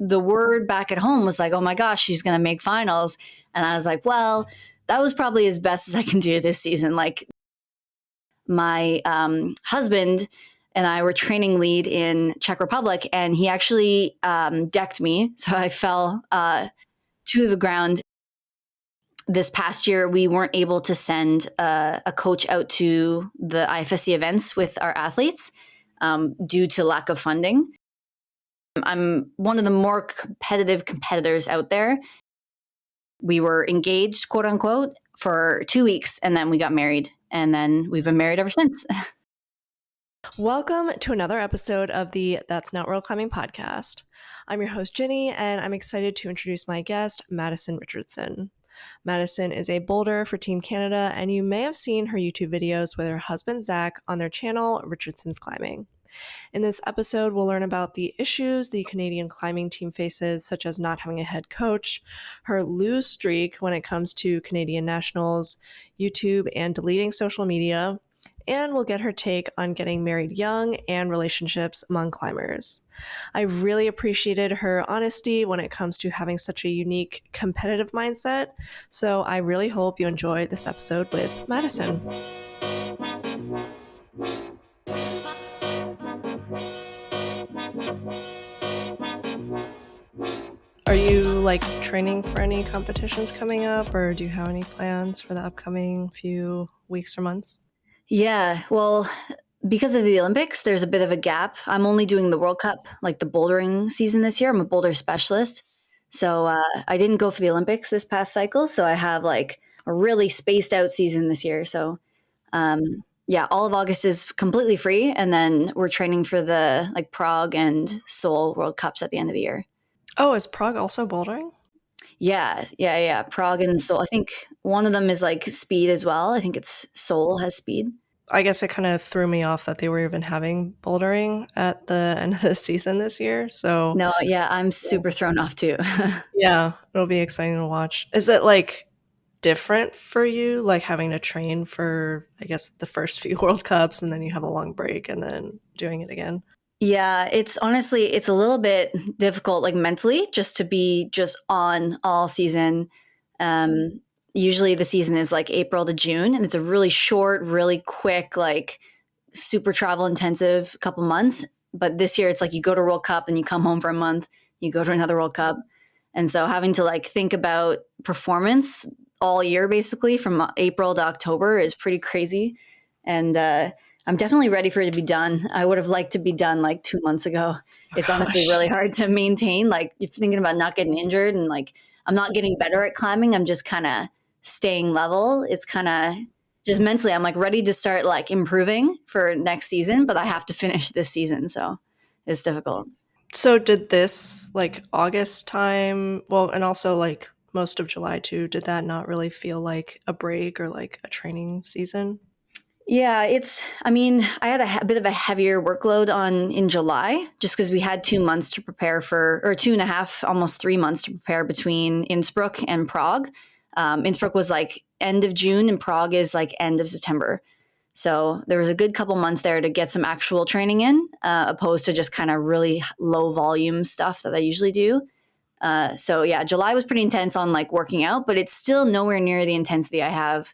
the word back at home was like, oh my gosh, she's going to make finals. And I was like, well, that was probably as best as I can do this season. Like my husband and I were training lead in Czech Republic, and he actually decked me. So I fell to the ground. This past year, we weren't able to send a coach out to the IFSC events with our athletes due to lack of funding. I'm one of the more competitive competitors out there. We were engaged, quote unquote, for 2 weeks, and then we got married, and then we've been married ever since. Welcome to another episode of the That's Not World Climbing podcast. I'm your host, Ginny, and I'm excited to introduce my guest, Madison Richardson. Madison is a boulder for Team Canada, and you may have seen her YouTube videos with her husband, Zach, on their channel, Richardson's Climbing. In this episode, we'll learn about the issues the Canadian climbing team faces, such as not having a head coach, her lose streak when it comes to Canadian nationals, YouTube, and deleting social media, and we'll get her take on getting married young and relationships among climbers. I really appreciated her honesty when it comes to having such a unique competitive mindset, so I really hope you enjoy this episode with Madison. Are you training for any competitions coming up, or do you have any plans for the upcoming few weeks or months? Yeah, well, because of the Olympics, there's a bit of a gap. I'm only doing the World Cup, like the bouldering season this year. I'm a boulder specialist. So I didn't go for the Olympics this past cycle. So I have like a really spaced out season this year. So yeah, all of August is completely free. And then we're training for the like Prague and Seoul World Cups at the end of the year. Oh, is Prague also bouldering? Yeah. Prague and Seoul. I think one of them is like speed as well. I think it's Seoul has speed. I guess it kind of threw me off that they were even having bouldering at the end of the season this year. So no, yeah, I'm super thrown off too. Yeah, it'll be exciting to watch. Is it different for you, having to train for, I guess, the first few World Cups and then you have a long break and then doing it again? Yeah, it's honestly a little bit difficult, mentally, just to be just on all season. Usually the season is April to June, and it's a really short, really quick, super travel intensive couple months. But this year it's you go to World Cup and you come home for a month, you go to another World Cup. And so having to think about performance all year, basically from April to October, is pretty crazy. And I'm definitely ready for it to be done. I would have liked to be done 2 months ago. It's honestly really hard to maintain. You're thinking about not getting injured, and I'm not getting better at climbing. I'm just kind of staying level. It's kind of just mentally, I'm ready to start improving for next season, but I have to finish this season. So it's difficult. So did this August time, well, and also most of July too, did that not really feel like a break or a training season? Yeah, I had a bit of a heavier workload in July, just because we had 2 months to prepare or 2.5, almost 3 months to prepare between Innsbruck and Prague. Innsbruck was end of June and Prague is end of September. So there was a good couple months there to get some actual training in, opposed to just kind of really low volume stuff that I usually do. So yeah, July was pretty intense on working out, but it's still nowhere near the intensity I have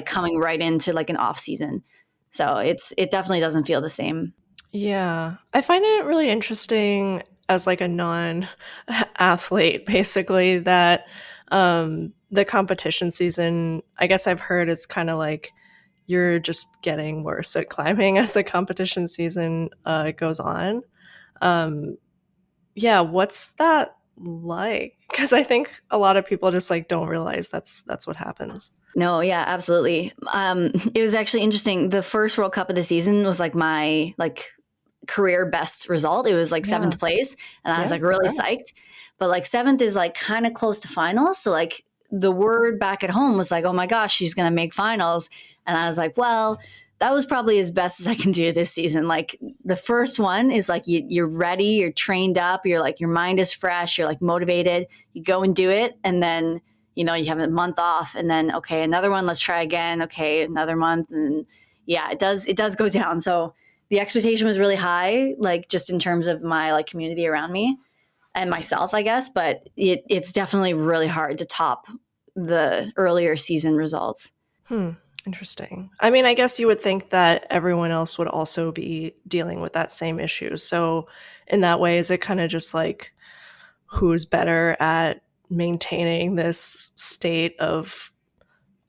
coming right into an off season. So it definitely doesn't feel the same. Yeah. I find it really interesting as a non-athlete, basically, that the competition season, I guess I've heard it's kind of you're just getting worse at climbing as the competition season goes on. Yeah, what's that like? Because I think a lot of people just don't realize that's what happens. No, yeah, absolutely. It was actually interesting. The first World Cup of the season was my career best result. It was 7th place, and I was really psyched. But 7th is kind of close to finals. So the word back at home was oh my gosh, she's going to make finals. And I was well, that was probably as best as I can do this season. The first one is you're ready, you're trained up, you're your mind is fresh, you're motivated, you go and do it. And then, you have a month off, and then, okay, another one, let's try again. Okay, another month. And yeah, it does go down. So the expectation was really high, just in terms of my community around me. and myself, I guess. But it's definitely really hard to top the earlier season results. Hmm. Interesting. I mean, I guess you would think that everyone else would also be dealing with that same issue. So, in that way, is it kind of just like who's better at maintaining this state of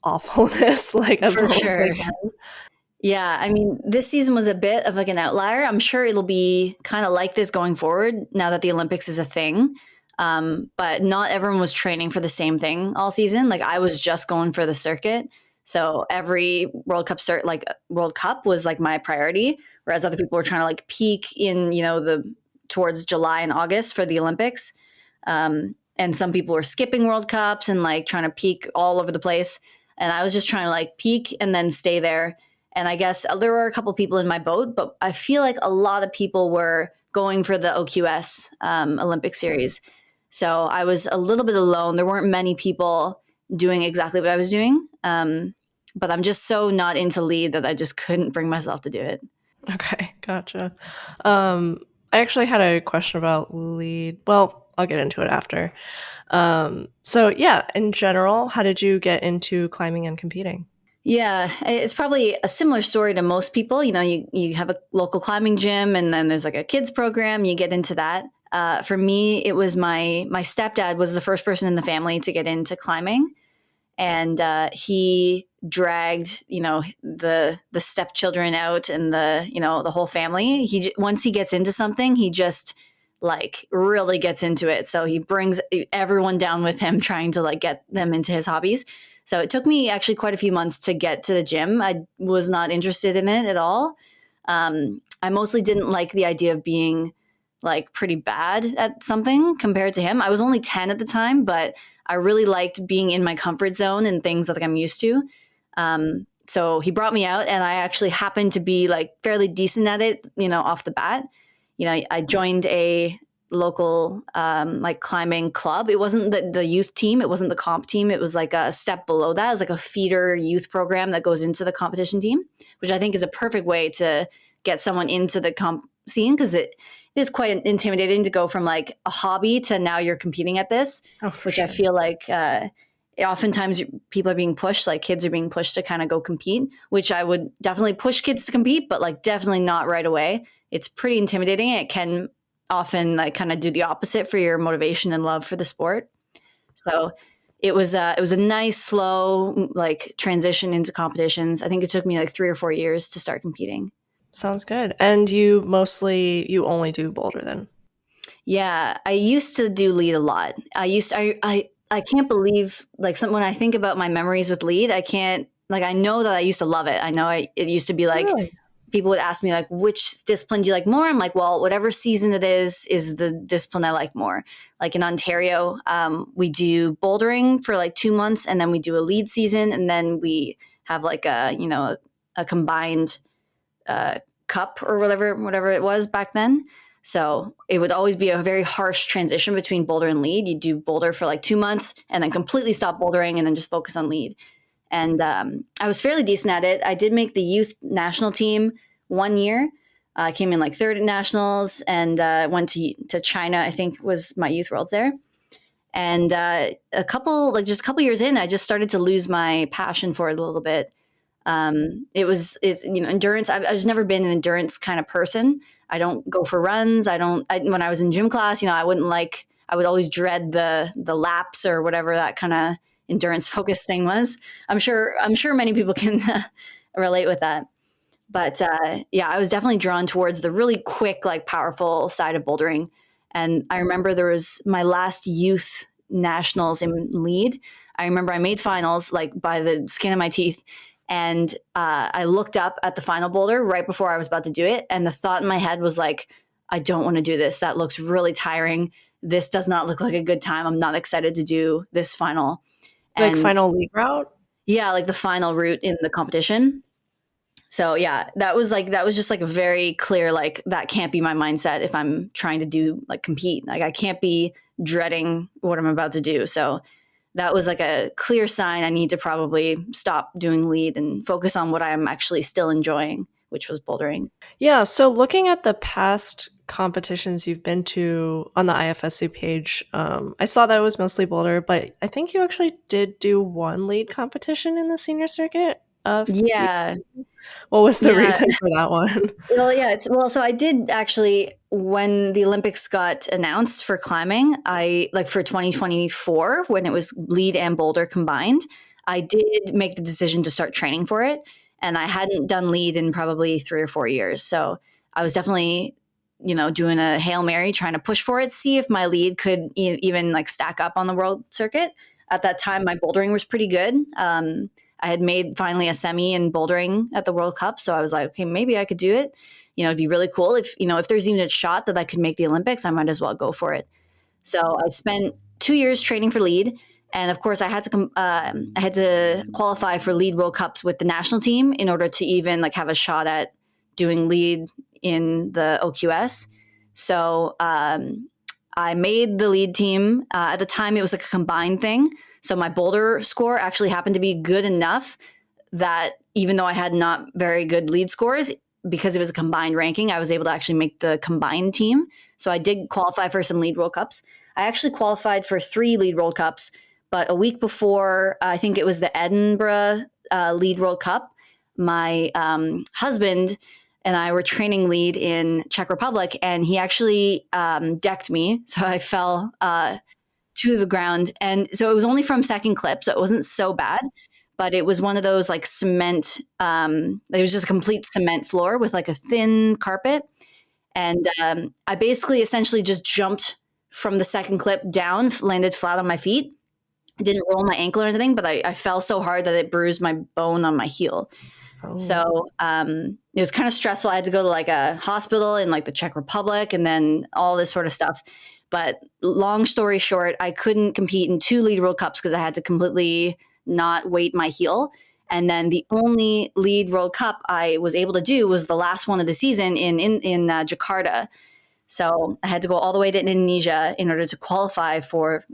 awfulness, like as For long as they sure. can? Yeah, I mean, this season was a bit of like an outlier. I'm sure it'll be kind of like this going forward now that the Olympics is a thing. But not everyone was training for the same thing all season. Like I was just going for the circuit. So every World Cup was like my priority, whereas other people were trying to like peak in, the towards July and August for the Olympics. And some people were skipping World Cups and like trying to peak all over the place. And I was just trying to like peak and then stay there. And I guess there were a couple people in my boat, but I feel like a lot of people were going for the OQS Olympic series. So I was a little bit alone. There weren't many people doing exactly what I was doing. But I'm just so not into lead that I just couldn't bring myself to do it. Okay, gotcha. I actually had a question about lead. Well, I'll get into it after. So yeah, in general, how did you get into climbing and competing? Yeah, it's probably a similar story to most people. You have a local climbing gym, and then there's like a kids program. You get into that. For me, it was my stepdad was the first person in the family to get into climbing, and he dragged the stepchildren out and the whole family. Once he gets into something, he just like really gets into it. So he brings everyone down with him, trying to like get them into his hobbies. So it took me actually quite a few months to get to the gym. I was not interested in it at all. I mostly didn't like the idea of being like pretty bad at something compared to him. I was only 10 at the time, but I really liked being in my comfort zone and things that like, I'm used to. So he brought me out, and I actually happened to be like fairly decent at it, off the bat. I joined a local like climbing club. It wasn't the youth team, it wasn't the comp team. It was like a step below that. It was like a feeder youth program that goes into the competition team, which I think is a perfect way to get someone into the comp scene, because it is quite intimidating to go from like a hobby to now you're competing at this, Oh, for which I sure. feel like oftentimes people are being pushed, like kids are being pushed to kind of go compete, which I would definitely push kids to compete, but like definitely not right away. It's pretty intimidating. It can often like kind of do the opposite for your motivation and love for the sport. So it was a nice slow like transition into competitions. I think it took me like 3 or 4 years to start competing. Sounds good. And you only do boulder then? Yeah, I used to do lead a lot. I can't believe like when I think about my memories with lead, I can't like I know that I used to love it. I know it used to be Oh, like really? people would ask me like which discipline do you like more? I'm like, well, whatever season it is the discipline I like more. Like in Ontario, we do bouldering for like 2 months, and then we do a lead season, and then we have like a combined uh, cup or whatever it was back then. So it would always be a very harsh transition between boulder and lead. You do boulder for like 2 months and then completely stop bouldering and then just focus on lead. And I was fairly decent at it. I did make the youth national team one year. I came in like third at nationals, and went to China. I think was my youth worlds there. And just a couple years in, I just started to lose my passion for it a little bit. It's endurance. I've just never been an endurance kind of person. I don't go for runs. When I was in gym class, I would always dread the laps or whatever that kind of endurance focused thing was. I'm sure many people can relate with that. But yeah, I was definitely drawn towards the really quick, like powerful side of bouldering. And I remember there was my last youth nationals in lead. I remember I made finals like by the skin of my teeth. And I looked up at the final boulder right before I was about to do it. And the thought in my head was like, I don't want to do this. That looks really tiring. This does not look like a good time. I'm not excited to do this final. Like And final lead route? yeah, like the final route in the competition. So yeah, that was just like a very clear like that can't be my mindset if I'm trying to do like compete. Like I can't be dreading what I'm about to do. So that was like a clear sign I need to probably stop doing lead and focus on what I'm actually still enjoying, which was bouldering. Yeah, so looking at the past competitions you've been to on the IFSC page. I saw that it was mostly boulder, but I think you actually did do one lead competition in the senior circuit of Yeah. what was the Yeah. reason for that one? Well, yeah, so I did actually, when the Olympics got announced for climbing, I like for 2024 when it was lead and boulder combined, I did make the decision to start training for it, and I hadn't done lead in probably 3 or 4 years. So, I was definitely, doing a Hail Mary trying to push for it, see if my lead could even like stack up on the world circuit. At that time my bouldering was pretty good. I had made finally a semi in bouldering at the World Cup, so I was like, okay, maybe I could do it. It'd be really cool if there's even a shot that I could make the Olympics, I might as well go for it. So I spent 2 years training for lead, and of course I had to qualify for lead World Cups with the national team in order to even like have a shot at doing lead in the OQS. So I made the lead team. At the time, it was like a combined thing. So my boulder score actually happened to be good enough that even though I had not very good lead scores, because it was a combined ranking, I was able to actually make the combined team. So I did qualify for some lead World Cups. I actually qualified for 3 lead World Cups, but a week before, I think it was the Edinburgh lead World Cup, my husband and I were training lead in Czech Republic, and he actually decked me. So I fell to the ground. And so it was only from second clip, so it wasn't so bad. But it was one of those like cement, it was just a complete cement floor with like a thin carpet. And I basically essentially just jumped from the second clip down, landed flat on my feet. I didn't roll my ankle or anything, but I fell so hard that it bruised my bone on my heel. Oh, So it was kind of stressful. I had to go to like a hospital in like the Czech Republic and then all this sort of stuff. But long story short, I couldn't compete in 2 lead World Cups because I had to completely not weight my heel. And then the only lead World Cup I was able to do was the last one of the season in Jakarta. So I had to go all the way to Indonesia in order to qualify for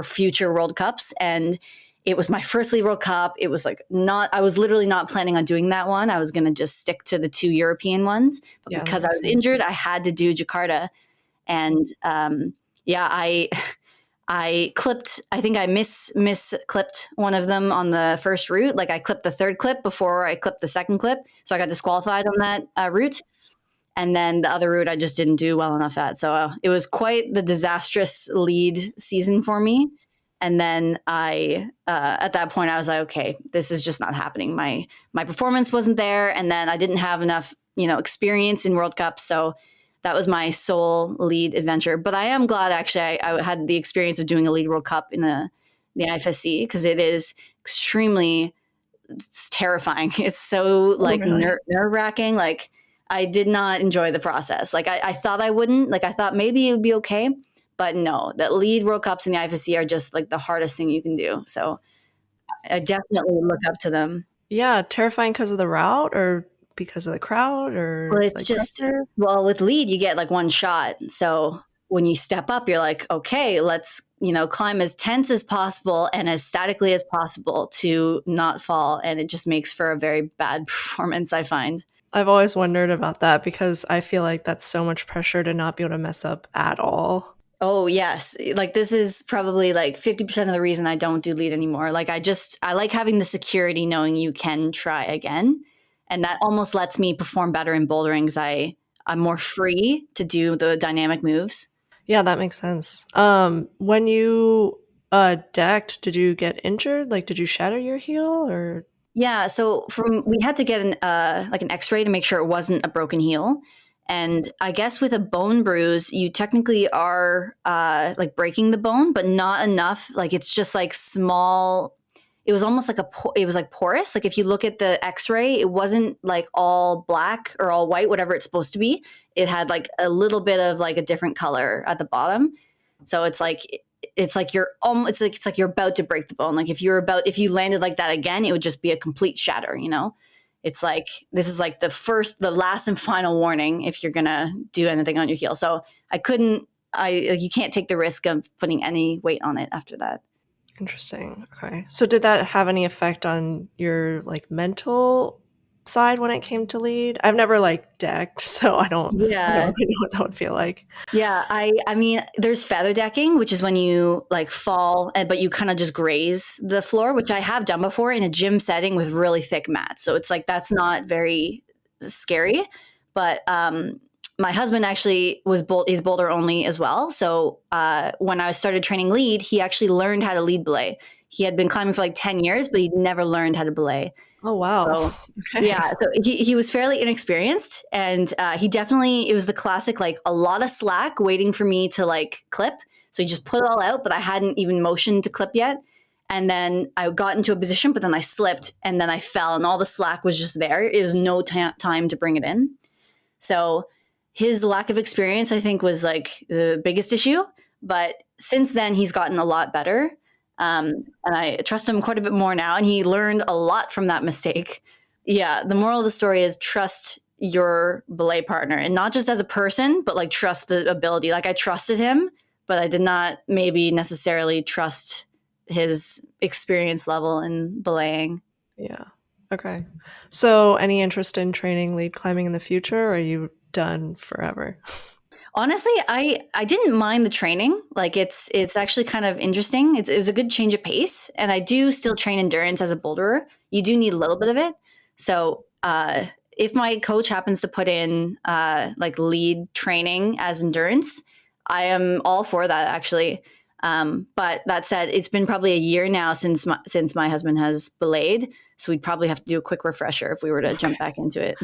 future World Cups. And it was my first lead World Cup. It was like not, I was literally not planning on doing that one. I was going to just stick to the 2 European ones. But yeah, that because I makes was sense. injured, I had to do Jakarta. And yeah, I clipped. I think I miss clipped one of them on the first route. Like I clipped the third clip before I clipped the second clip, so I got disqualified on that route. And then the other route I just didn't do well enough at. So it was quite the disastrous lead season for me. And then at that point, I was like, okay, this is just not happening. My performance wasn't there, and then I didn't have enough, experience in World Cups. So that was my sole lead adventure. But I am glad actually I had the experience of doing a lead World Cup in the IFSC because it is extremely it's terrifying. It's so Oh, like really? nerve wracking. Like I did not enjoy the process. Like I thought I wouldn't. Like I thought maybe it would be okay, but no. The lead World Cups in the IFSC are just like the hardest thing you can do. So I definitely look up to them. Yeah, terrifying because of the route or because of the crowd Well, or it's like just pressure? well with lead you get like one shot. So when you step up, you're like, okay, let's climb as tense as possible and as statically as possible to not fall, and it just makes for a very bad performance. I find. I've always wondered about that because I feel like that's so much pressure to not be able to mess up at all. Oh, yes. Like this is probably like 50% of the reason I don't do lead anymore. Like I like having the security knowing you can try again. And that almost lets me perform better in bouldering because I'm more free to do the dynamic moves. Yeah, that makes sense. When you decked, did you get injured? Like, did you shatter your heel or? Yeah, so from we had to get an like an X-ray to make sure it wasn't a broken heel. And I guess with a bone bruise, you technically are like breaking the bone, but not enough. Like it's just like small. It was almost like it was like porous. Like if you look at the X-ray, it wasn't like all black or all white, whatever it's supposed to be. It had like a little bit of like a different color at the bottom. So it's like you're about to break the bone. Like if you landed like that again, it would just be a complete shatter. It's like this is like the last and final warning if you're gonna do anything on your heel. So you can't take the risk of putting any weight on it after that. Interesting. Okay. So did that have any effect on your like mental side when it came to lead. I've never like decked, so I don't Yeah. really know what that would feel like. Yeah, I mean, there's feather decking, which is when you like fall, but you kind of just graze the floor, which I have done before in a gym setting with really thick mats. So it's like that's not very scary. But my husband actually he's boulder only as well. So when I started training lead, he actually learned how to lead belay. He had been climbing for like 10 years, but he'd never learned how to belay. Oh wow. So Okay. yeah, so he was fairly inexperienced, and it was the classic like a lot of slack waiting for me to like clip. So he just put it all out, but I hadn't even motioned to clip yet. And then I got into a position, but then I slipped and then I fell, and all the slack was just there. It was no time to bring it in. So his lack of experience, I think, was like the biggest issue. But since then, he's gotten a lot better. And I trust him quite a bit more now. And he learned a lot from that mistake. Yeah, the moral of the story is trust your belay partner, and not just as a person, but like trust the ability. Like I trusted him, but I did not maybe necessarily trust his experience level in belaying. Yeah. Okay. So, any interest in training lead climbing in the future, or are you done forever? Honestly, I didn't mind the training. Like it's actually kind of interesting. It was a good change of pace, and I do still train endurance as a boulderer. You do need a little bit of it. So if my coach happens to put in like lead training as endurance, I am all for that actually. But that said, it's been probably a year now since my husband has belayed, so we'd probably have to do a quick refresher if we were to Okay. jump back into it.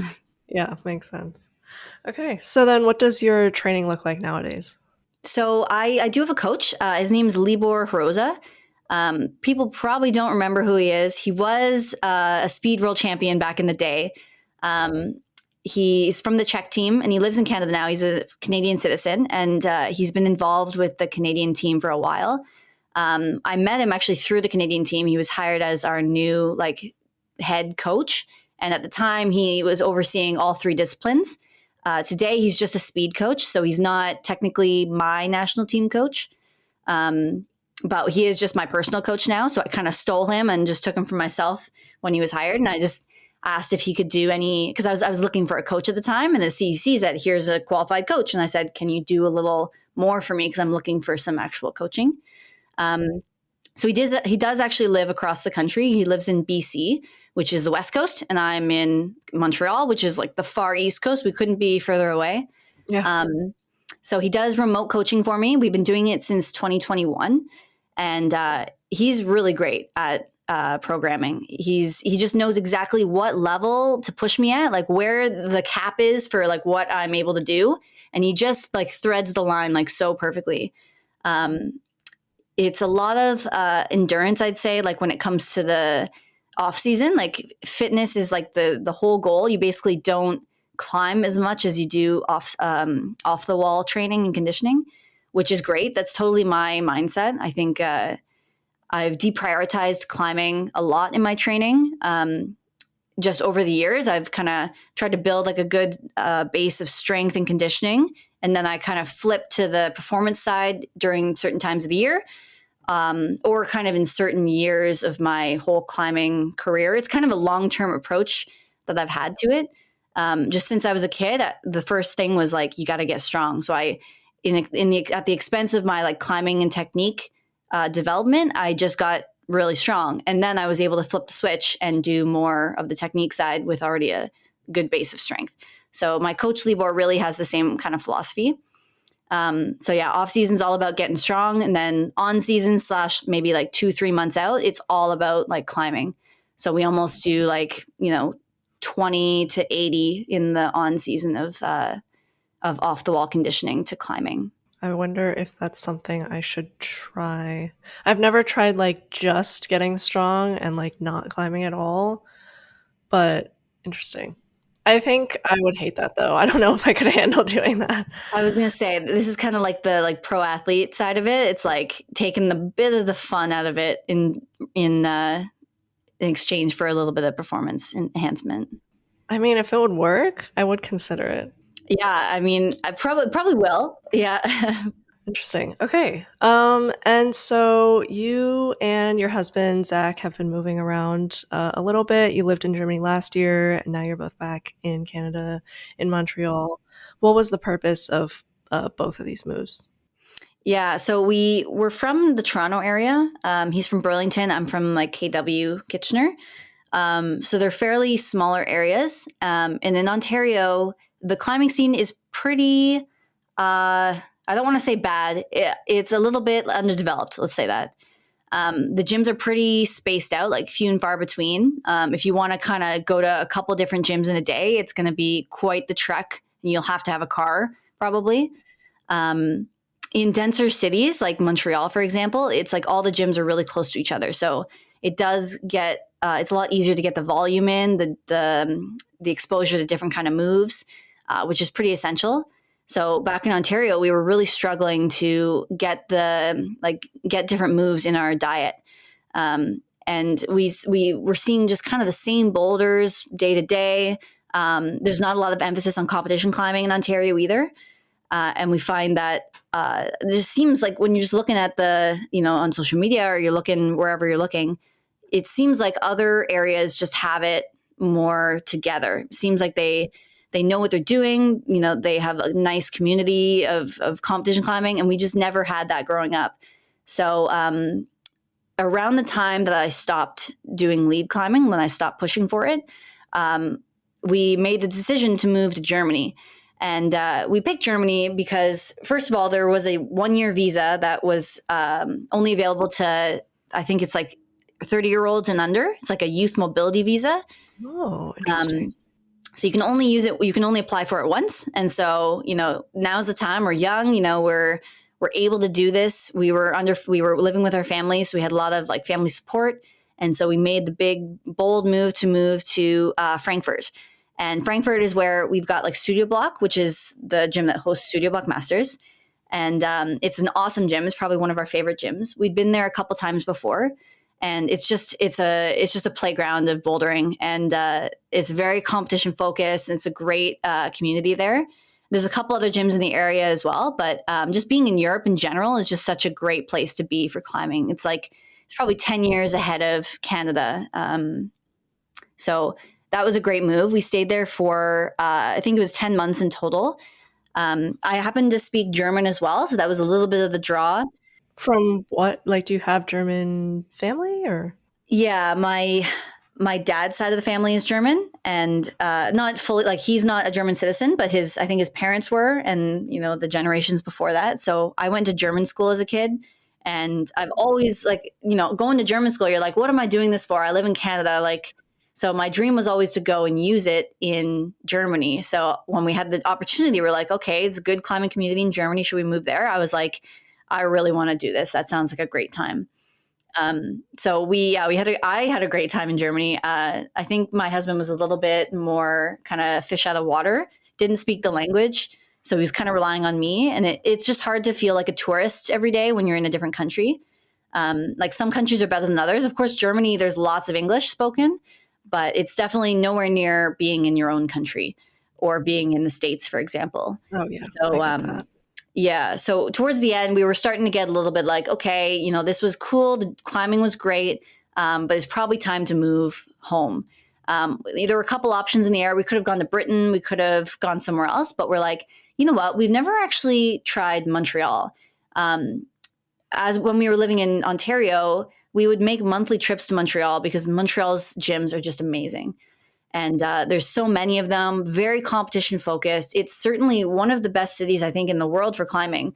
Yeah, makes sense. Okay. So then what does your training look like nowadays? So I do have a coach. His name is Libor Hroza. People probably don't remember who he is. He was a speed world champion back in the day. Um, he's from the Czech team, and he lives in Canada now. He's a Canadian citizen, and he's been involved with the Canadian team for a while. I met him actually through the Canadian team. He was hired as our new like head coach, and at the time he was overseeing all three disciplines. Today, he's just a speed coach, so he's not technically my national team coach. But he is just my personal coach now. So I kind of stole him and just took him for myself when he was hired. And I just asked if he could do any, because I was looking for a coach at the time. And the CEC said, here's a qualified coach. And I said, can you do a little more for me? Because I'm looking for some actual coaching. So he does actually live across the country. He lives in BC, which is the West Coast, and I'm in Montreal, which is like the far East Coast. We couldn't be further away. Yeah. So he does remote coaching for me. We've been doing it since 2021, and he's really great at programming. He just knows exactly what level to push me at, like where the cap is for like what I'm able to do, and he just like threads the line like so perfectly. It's a lot of endurance, I'd say, like when it comes to the off season. Like fitness is like the whole goal. You basically don't climb as much as you do off the wall training and conditioning, which is great. That's totally my mindset. I think I've deprioritized climbing a lot in my training. Just over the years, I've kind of tried to build like a good base of strength and conditioning, and then I kind of flip to the performance side during certain times of the year, or kind of in certain years of my whole climbing career. It's kind of a long-term approach that I've had to it. Just since I was a kid, the first thing was like, you got to get strong. So at the expense of my like climbing and technique development, I just got really strong. And then I was able to flip the switch and do more of the technique side with already a good base of strength. So my coach Libor really has the same kind of philosophy. So yeah, off season's all about getting strong, and then on season / maybe like 2-3 months out, it's all about like climbing. So we almost do like 20 to 80 in the on season of off the wall conditioning to climbing. I wonder if that's something I should try. I've never tried like just getting strong and like not climbing at all, but interesting. I think I would hate that though. I don't know if I could handle doing that. I was gonna say this is kind of like the like pro athlete side of it. It's like taking the bit of the fun out of it in exchange for a little bit of performance enhancement. I mean, if it would work, I would consider it. Yeah, I mean, I probably will. Yeah. Interesting. Okay. And so you and your husband Zach have been moving around a little bit. You lived in Germany last year, and now you're both back in Canada, in Montreal. What was the purpose of both of these moves? Yeah, so we were from the Toronto area. He's from Burlington. I'm from like KW Kitchener. So they're fairly smaller areas. And in Ontario, the climbing scene is pretty, I don't want to say bad. It's a little bit underdeveloped, let's say that. The gyms are pretty spaced out, like few and far between. If you want to kind of go to a couple different gyms in a day, it's going to be quite the trek. And you'll have to have a car, probably. Um, in denser cities like Montreal, for example, it's like all the gyms are really close to each other. So it does get it's a lot easier to get the volume in, the exposure to different kind of moves, which is pretty essential. So back in Ontario, we were really struggling to get different moves in our diet. And we were seeing just kind of the same boulders day to day. There's not a lot of emphasis on competition climbing in Ontario either. And we find that it just seems like when you're just looking at on social media or you're looking wherever you're looking, it seems like other areas just have it more together. It seems like they know what they're doing. They have a nice community of competition climbing, and we just never had that growing up. So around the time that I stopped doing lead climbing, when I stopped pushing for it, we made the decision to move to Germany. And we picked Germany because, first of all, there was a 1-year visa that was only available to, I think it's like 30-year-olds and under. It's like a youth mobility visa. Oh, interesting. So you can only use it. You can only apply for it once. And so, now's the time. We're young. We're able to do this. We were living with our families. So we had a lot of like family support. And so we made the big, bold move to Frankfurt. And Frankfurt is where we've got like Studio Block, which is the gym that hosts Studio Block Masters. And it's an awesome gym. It's probably one of our favorite gyms. We'd been there a couple times before. And it's just a playground of bouldering, and it's very competition focused. And it's a great community there. There's a couple other gyms in the area as well, but just being in Europe in general is just such a great place to be for climbing. It's probably 10 years ahead of Canada. So that was a great move. We stayed there for I think it was 10 months in total. I happened to speak German as well, so that was a little bit of the draw. From what? Like, do you have German family or? Yeah, my dad's side of the family is German, and not fully, like he's not a German citizen, but I think his parents were, and the generations before that. So I went to German school as a kid, and I've always going to German school. You're like, what am I doing this for? I live in Canada, so my dream was always to go and use it in Germany. So when we had the opportunity, we're like, okay, it's a good climbing community in Germany. Should we move there? I was like, I really want to do this. That sounds like a great time. So I had a great time in Germany. I think my husband was a little bit more kind of fish out of water, didn't speak the language. So he was kind of relying on me. And it's just hard to feel like a tourist every day when you're in a different country. Like some countries are better than others. Of course, Germany, there's lots of English spoken, but it's definitely nowhere near being in your own country or being in the States, for example. Oh yeah. So, yeah. So towards the end, we were starting to get a little bit like, okay, this was cool. The climbing was great, but it's probably time to move home. There were a couple options in the air. We could have gone to Britain. We could have gone somewhere else. But we're like, you know what? We've never actually tried Montreal. As when we were living in Ontario, we would make monthly trips to Montreal because Montreal's gyms are just amazing. And there's so many of them, very competition focused. It's certainly one of the best cities, I think, in the world for climbing.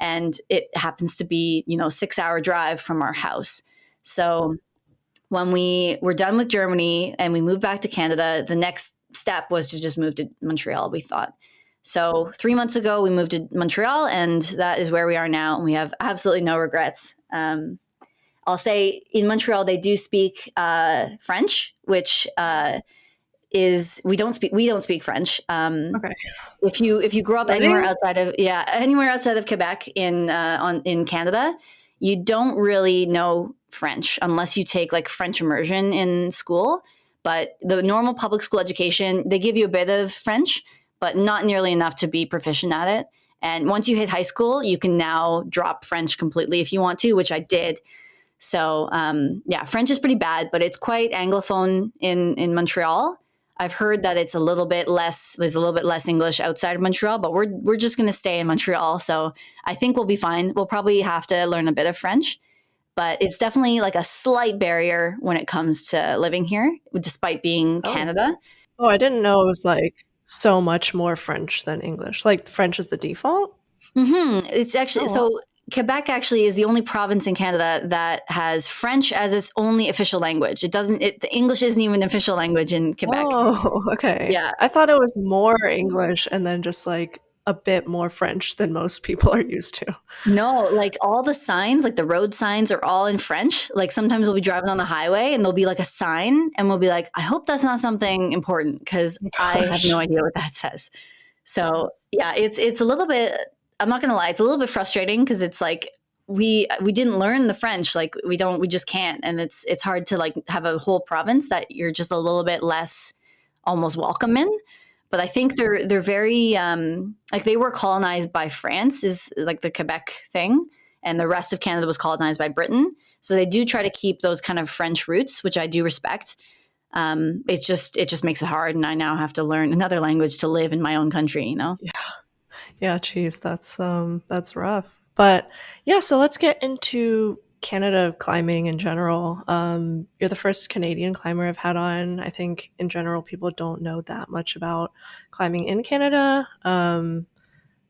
And it happens to be, 6-hour drive from our house. So when we were done with Germany and we moved back to Canada, the next step was to just move to Montreal, we thought. So 3 months ago, we moved to Montreal, and that is where we are now. And we have absolutely no regrets. I'll say in Montreal, they do speak French, which we don't speak French. Okay. If you grow up anywhere outside of Quebec in Canada, you don't really know French unless you take like French immersion in school. But the normal public school education, they give you a bit of French, but not nearly enough to be proficient at it. And once you hit high school, you can now drop French completely if you want to, which I did. So yeah, French is pretty bad, but it's quite anglophone in Montreal. I've heard that it's a little bit less. There's a little bit less English outside of Montreal, but we're just going to stay in Montreal. So I think we'll be fine. We'll probably have to learn a bit of French, but it's definitely like a slight barrier when it comes to living here, despite being Oh. Canada. Oh, I didn't know it was like so much more French than English. Like French is the default? It's actually Oh, wow. so Quebec actually is the only province in Canada that has French as its only official language. It doesn't. The English isn't even an official language in Quebec. Oh, okay. Yeah. I thought it was more English and then just like a bit more French than most people are used to. No, like all the signs, like the road signs are all in French. Like sometimes we'll be driving on the highway and there'll be like a sign and we'll be like, I hope that's not something important because I have Gosh. no idea what that says. So yeah, it's a little bit, I'm not gonna lie, it's a little bit frustrating because it's like we didn't learn the French. Like we just can't. And it's hard to like have a whole province that you're just a little bit less almost welcome in. But I think they're very like they were colonized by France is like the Quebec thing, and the rest of Canada was colonized by Britain. So they do try to keep those kind of French roots, which I do respect. It just makes it hard, and I now have to learn another language to live in my own country. You know. Yeah, geez, that's rough. But yeah, so let's get into Canada climbing in general. You're the first Canadian climber I've had on. I think in general people don't know that much about climbing in Canada,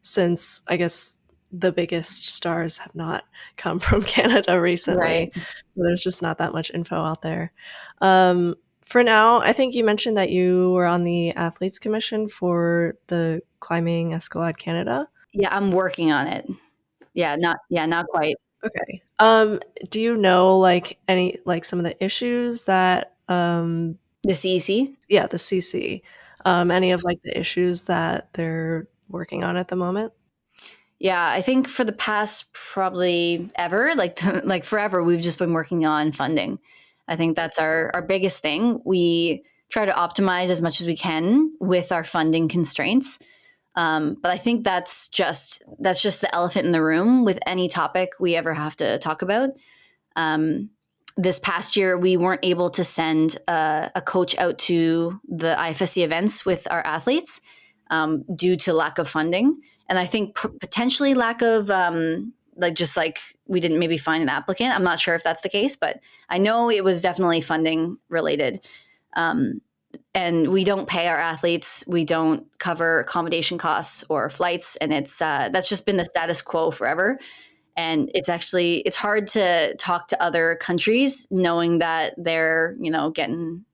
since I guess the biggest stars have not come from Canada recently. Right. So there's just not that much info out there. For now, I think you mentioned that you were on the athletes commission for the Climbing Escalade Canada. Yeah, I'm working on it. Not quite. Okay. Do you know like any like some of the issues that The CEC. yeah, the CC, any of like the issues that they're working on at the moment? Yeah, I think for the past probably ever, like forever, we've just been working on funding. I think that's our biggest thing. We try to optimize as much as we can with our funding constraints. But I think that's just the elephant in the room with any topic we ever have to talk about. Um, this past year, we weren't able to send a coach out to the IFSC events with our athletes due to lack of funding. And I think potentially lack of like we didn't maybe find an applicant. I'm not sure if that's the case, but I know it was definitely funding related. And we don't pay our athletes. We don't cover accommodation costs or flights, and it's that's just been the status quo forever. And it's hard to talk to other countries knowing that they're getting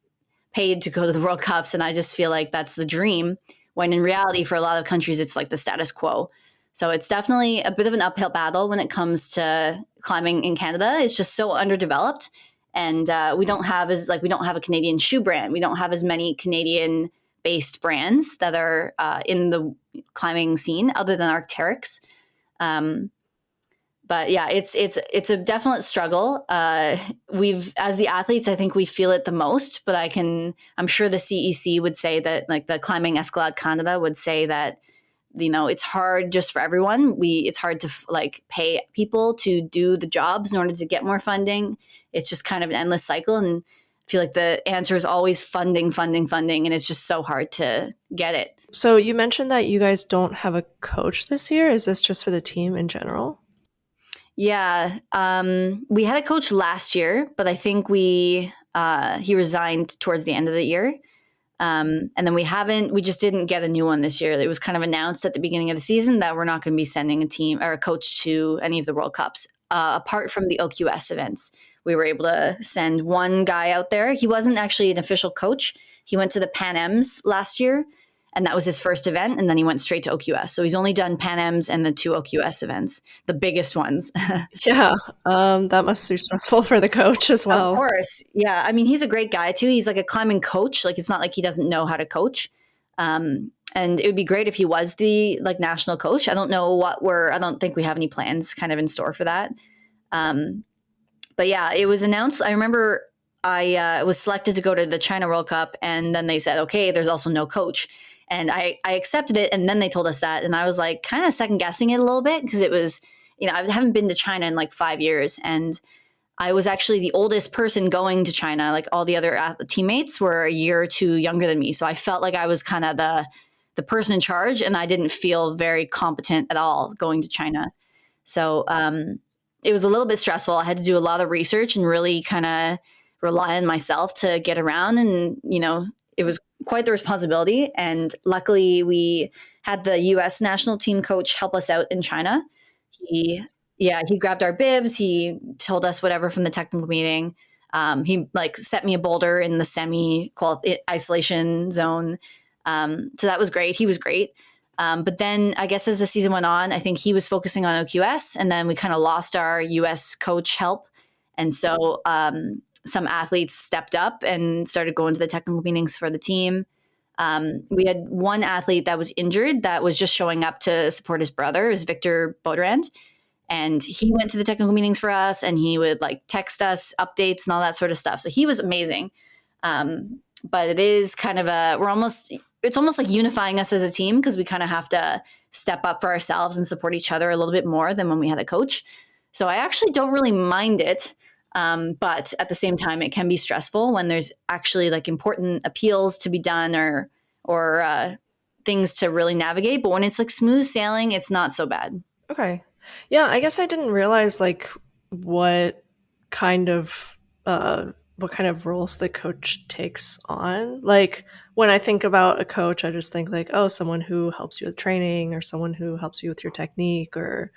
paid to go to the World Cups, and I just feel like that's the dream. When in reality, for a lot of countries, it's like the status quo. So it's definitely a bit of an uphill battle when it comes to climbing in Canada. It's just so underdeveloped, and we don't have a Canadian shoe brand. We don't have as many Canadian based brands that are in the climbing scene other than Arc'teryx. Um, but yeah, it's a definite struggle. We've as the athletes, I think we feel it the most. But I'm sure the CEC would say that, like the Climbing Escalade Canada would say that it's hard just for everyone. It's hard to like pay people to do the jobs in order to get more funding. It's just kind of an endless cycle, and I feel like the answer is always funding, funding, funding, and it's just so hard to get it. So you mentioned that you guys don't have a coach this year. Is this just for the team in general? Yeah, we had a coach last year, but I think he resigned towards the end of the year, and then we just didn't get a new one this year. It was kind of announced at the beginning of the season that we're not going to be sending a team or a coach to any of the World Cups, apart from the OQS events. We were able to send one guy out there. He wasn't actually an official coach. He went to the Pan Ams last year, and that was his first event, and then he went straight to OQS. So he's only done Pan Ams and the two OQS events, the biggest ones. Yeah, that must be stressful for the coach as Of well. course. Yeah. I mean, he's a great guy too. He's like a climbing coach. Like it's not like he doesn't know how to coach. And it would be great if he was the like national coach. I don't think we have any plans kind of in store for that. But yeah, it was announced. I remember I was selected to go to the China World Cup, and then they said, okay, there's also no coach. And I accepted it. And then they told us that. And I was like kind of second guessing it a little bit because it was, I haven't been to China in like 5 years. And I was actually the oldest person going to China. Like all the other teammates were a year or two younger than me. So I felt like I was kind of the person in charge, and I didn't feel very competent at all going to China. So it was a little bit stressful. I had to do a lot of research and really kind of rely on myself to get around. And, it was quite the responsibility. And luckily, we had the US national team coach help us out in China. He, yeah, he grabbed our bibs. He told us whatever from the technical meeting. He like set me a boulder in the semi isolation zone. So that was great. He was great. But then I guess as the season went on, I think he was focusing on OQS, and then we kind of lost our US coach help. And so some athletes stepped up and started going to the technical meetings for the team. We had one athlete that was injured that was just showing up to support his brother, is Victor Beaudrand. And he went to the technical meetings for us, and he would like text us updates and all that sort of stuff. So he was amazing. But it is kind of it's almost like unifying us as a team, because we kind of have to step up for ourselves and support each other a little bit more than when we had a coach. So I actually don't really mind it. But at the same time, it can be stressful when there's actually like important appeals to be done or things to really navigate. But when it's like smooth sailing, it's not so bad. Okay. Yeah, I guess I didn't realize like what kind of what kind of roles the coach takes on. Like when I think about a coach, I just think like, oh, someone who helps you with training or someone who helps you with your technique or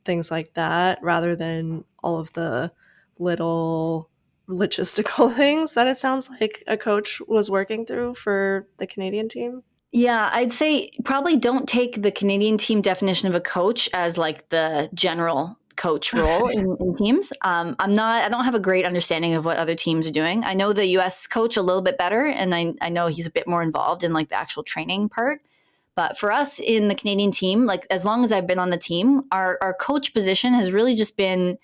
things like that, rather than all of the little logistical things that it sounds like a coach was working through for the Canadian team. Yeah, I'd say probably don't take the Canadian team definition of a coach as like the general coach role Okay. in teams. I don't have a great understanding of what other teams are doing. I know the US coach a little bit better, and I know he's a bit more involved in like the actual training part. But for us in the Canadian team, like as long as I've been on the team, our coach position has really just been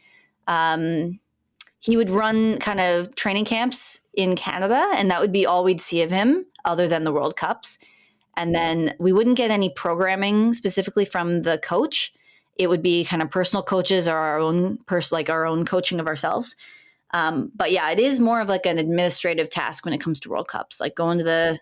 he would run kind of training camps in Canada, and that would be all we'd see of him other than the World Cups. And then we wouldn't get any programming specifically from the coach. It would be kind of personal coaches or our own like our own coaching of ourselves. But yeah, it is more of like an administrative task when it comes to World Cups, like going to the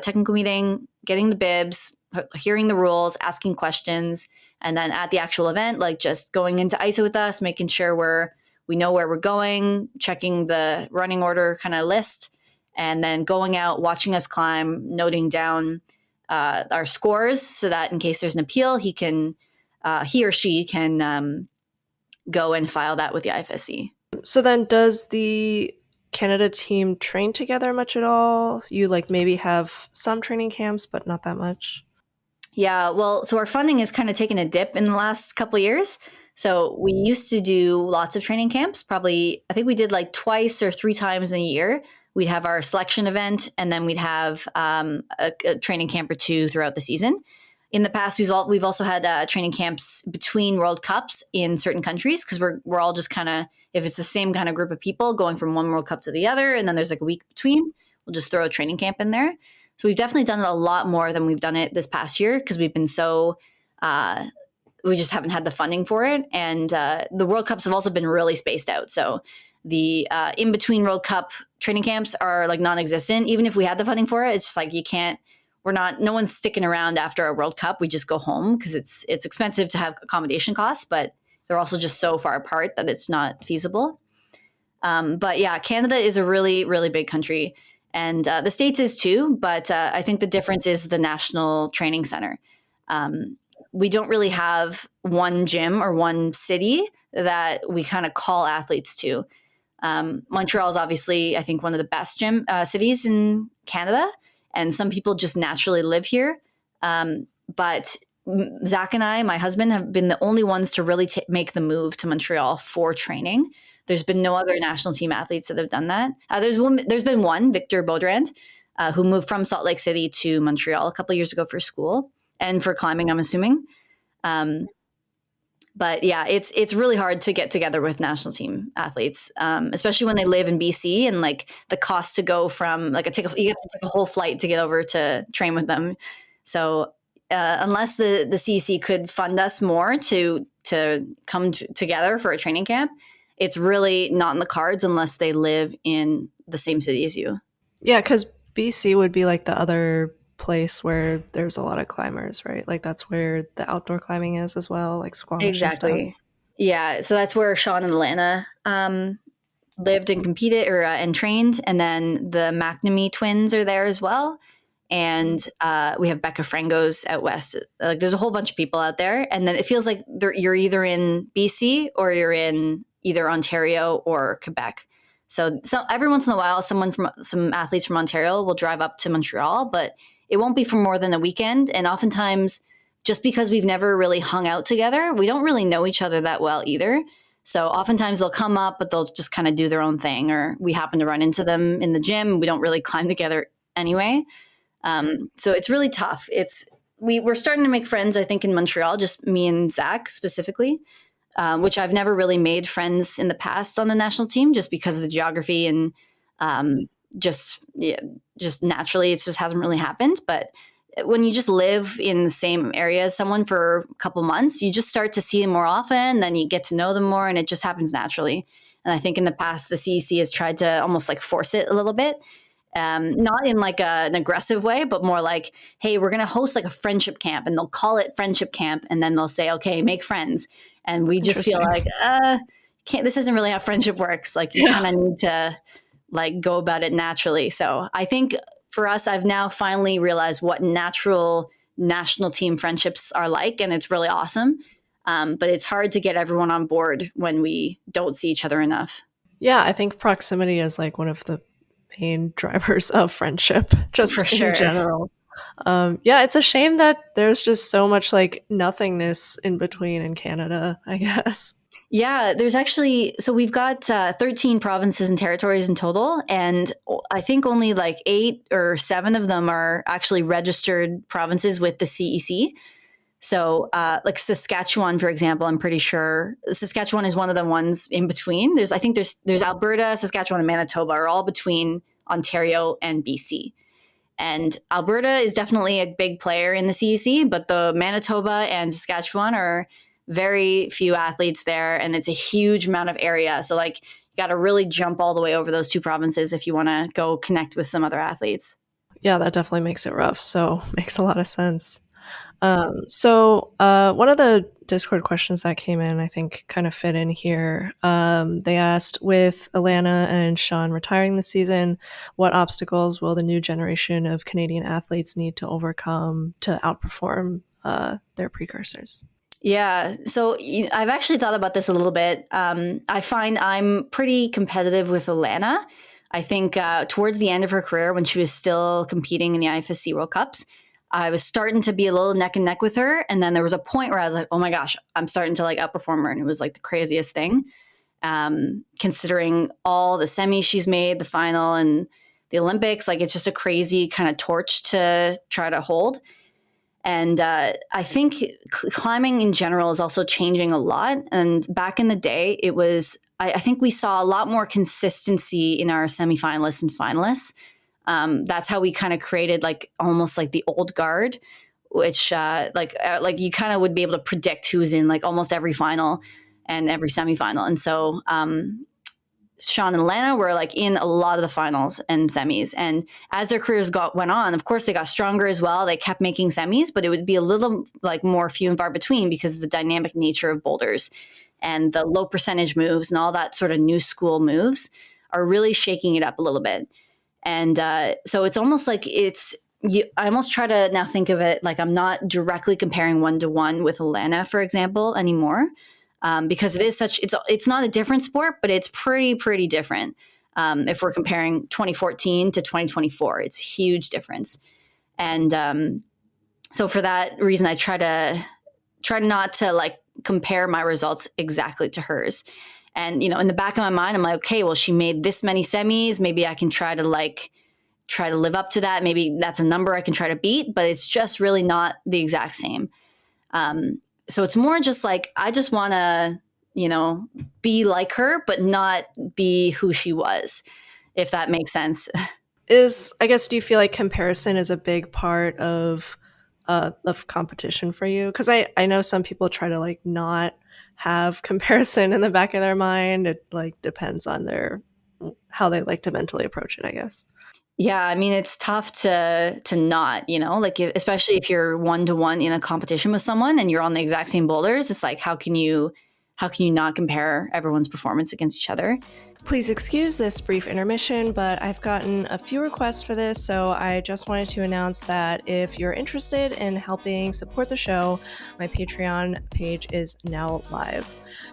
technical meeting, getting the bibs, hearing the rules, asking questions, and then at the actual event, like just going into ISO with us, making sure we know where we're going, checking the running order kind of list, and then going out, watching us climb, noting down our scores so that in case there's an appeal, he or she can go and file that with the IFSC. So then does the Canada team train together much at all? You like maybe have some training camps, but not that much? Yeah, well, so our funding has kind of taken a dip in the last couple of years. So we used to do lots of training camps. Probably, I think we did like twice or three times in a year. We'd have our selection event, and then we'd have a training camp or two throughout the season. In the past, we've also had training camps between World Cups in certain countries, because we're all just kind of, if it's the same kind of group of people going from one World Cup to the other, and then there's like a week between, we'll just throw a training camp in there. So we've definitely done it a lot more than we've done it this past year, because we've been we just haven't had the funding for it. And the World Cups have also been really spaced out. So the in between World Cup training camps are like non-existent. Even if we had the funding for it, it's just like no one's sticking around after a World Cup. We just go home because it's expensive to have accommodation costs, but they're also just so far apart that it's not feasible. But yeah, Canada is a really, really big country. And the States is too, but I think the difference is the National Training Center. We don't really have one gym or one city that we kind of call athletes to. Montreal is obviously, I think, one of the best gym cities in Canada, and some people just naturally live here. But Zach and I, my husband, have been the only ones to really make the move to Montreal for training. There's been no other national team athletes that have done that. There's been one, Victor Beaudrand, who moved from Salt Lake City to Montreal a couple of years ago for school and for climbing, I'm assuming. But yeah, it's really hard to get together with national team athletes, especially when they live in BC, and like the cost to go from like you have to take a whole flight to get over to train with them. So unless the CEC could fund us more to come together for a training camp, it's really not in the cards unless they live in the same city as you. Yeah, because BC would be like the other place where there's a lot of climbers, right? Like that's where the outdoor climbing is as well, like Squamish and stuff. Exactly. Yeah. So that's where Sean and Alannah lived and competed and trained. And then the McNamee twins are there as well. And we have Becca Frangos out west. Like there's a whole bunch of people out there. And then it feels like you're either in BC or you're in either Ontario or Quebec. So every once in a while, some athletes from Ontario will drive up to Montreal, but it won't be for more than a weekend. And oftentimes, just because we've never really hung out together, we don't really know each other that well either. So oftentimes they'll come up, but they'll just kind of do their own thing, or we happen to run into them in the gym. We don't really climb together anyway. So it's really tough. We're starting to make friends, I think, in Montreal, just me and Zach specifically, which I've never really made friends in the past on the national team, just because of the geography and just naturally, it just hasn't really happened. But when you just live in the same area as someone for a couple months, you just start to see them more often, then you get to know them more, and it just happens naturally. And I think in the past, the CEC has tried to almost like force it a little bit. Not in like an aggressive way, but more like, hey, we're going to host like a friendship camp, and they'll call it friendship camp. And then they'll say, okay, make friends. And we just feel like, this isn't really how friendship works. Like you kind of need to like go about it naturally. So I think for us, I've now finally realized what natural national team friendships are like, and it's really awesome. But it's hard to get everyone on board when we don't see each other enough. Yeah, I think proximity is like one of the main drivers of friendship, just For sure. in general. Yeah, it's a shame that there's just so much like nothingness in between in Canada, I guess. Yeah, so we've got 13 provinces and territories in total, and I think only like 8 or 7 of them are actually registered provinces with the CEC. So like Saskatchewan, for example, I'm pretty sure Saskatchewan is one of the ones in between. There's Alberta, Saskatchewan, and Manitoba are all between Ontario and BC. And Alberta is definitely a big player in the CEC, but the Manitoba and Saskatchewan are very few athletes there, and it's a huge amount of area. So like you got to really jump all the way over those 2 provinces if you want to go connect with some other athletes. Yeah, that definitely makes it rough. So makes a lot of sense. One of the Discord questions that came in, I think, kind of fit in here. They asked, with Alannah and Sean retiring this season, what obstacles will the new generation of Canadian athletes need to overcome to outperform their precursors? Yeah, so I've actually thought about this a little bit. I find I'm pretty competitive with Alannah. I think towards the end of her career, when she was still competing in the IFSC World Cups, I was starting to be a little neck and neck with her. And then there was a point where I was like, oh my gosh, I'm starting to like outperform her. And it was like the craziest thing, considering all the semis she's made, the final and the Olympics. Like it's just a crazy kind of torch to try to hold. And I think climbing in general is also changing a lot. And back in the day, I think we saw a lot more consistency in our semifinalists and finalists. That's how we kind of created like almost like the old guard, which like you kind of would be able to predict who's in like almost every final and every semifinal. And so Sean and Alannah were like in a lot of the finals and semis. And as their careers went on, of course, they got stronger as well. They kept making semis, but it would be a little like more few and far between because of the dynamic nature of boulders and the low percentage moves and all that sort of new school moves are really shaking it up a little bit. And so it's almost like I almost try to now think of it like I'm not directly comparing 1-to-1 with Alannah, for example, anymore. Because it's not a different sport, but it's pretty different. If we're comparing 2014 to 2024, it's a huge difference. And so for that reason, I try not to like compare my results exactly to hers. And, in the back of my mind, I'm like, okay, well, she made this many semis. Maybe I can try to live up to that. Maybe that's a number I can try to beat, but it's just really not the exact same. So it's more just like, I just want to, be like her, but not be who she was, if that makes sense. I guess, do you feel like comparison is a big part of competition for you? Because I know some people try to like not have comparison in the back of their mind. It like depends on their how they like to mentally approach it, I guess. Yeah, I mean, it's tough to not, like, especially if you're one to one in a competition with someone and you're on the exact same boulders. It's like, how can you not compare everyone's performance against each other? Please excuse this brief intermission, but I've gotten a few requests for this, so I just wanted to announce that if you're interested in helping support the show, my Patreon page is now live.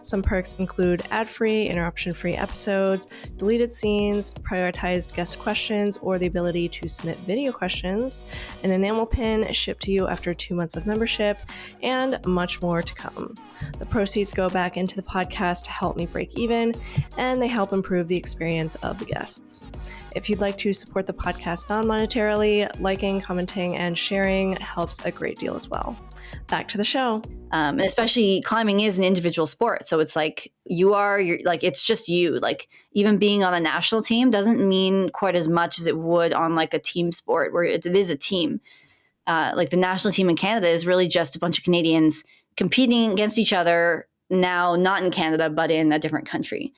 Some perks include ad-free, interruption-free episodes, deleted scenes, prioritized guest questions, or the ability to submit video questions, an enamel pin shipped to you after 2 months of membership, and much more to come. The proceeds go back into the podcast to help me break even, and they help improve the experience of the guests. If you'd like to support the podcast non-monetarily, liking, commenting, and sharing helps a great deal as well. Back to the show. And especially climbing is an individual sport. So it's like you're like, it's just you. Like, even being on a national team doesn't mean quite as much as it would on like a team sport where it is a team. Like the national team in Canada is really just a bunch of Canadians competing against each other now, not in Canada, but in a different country.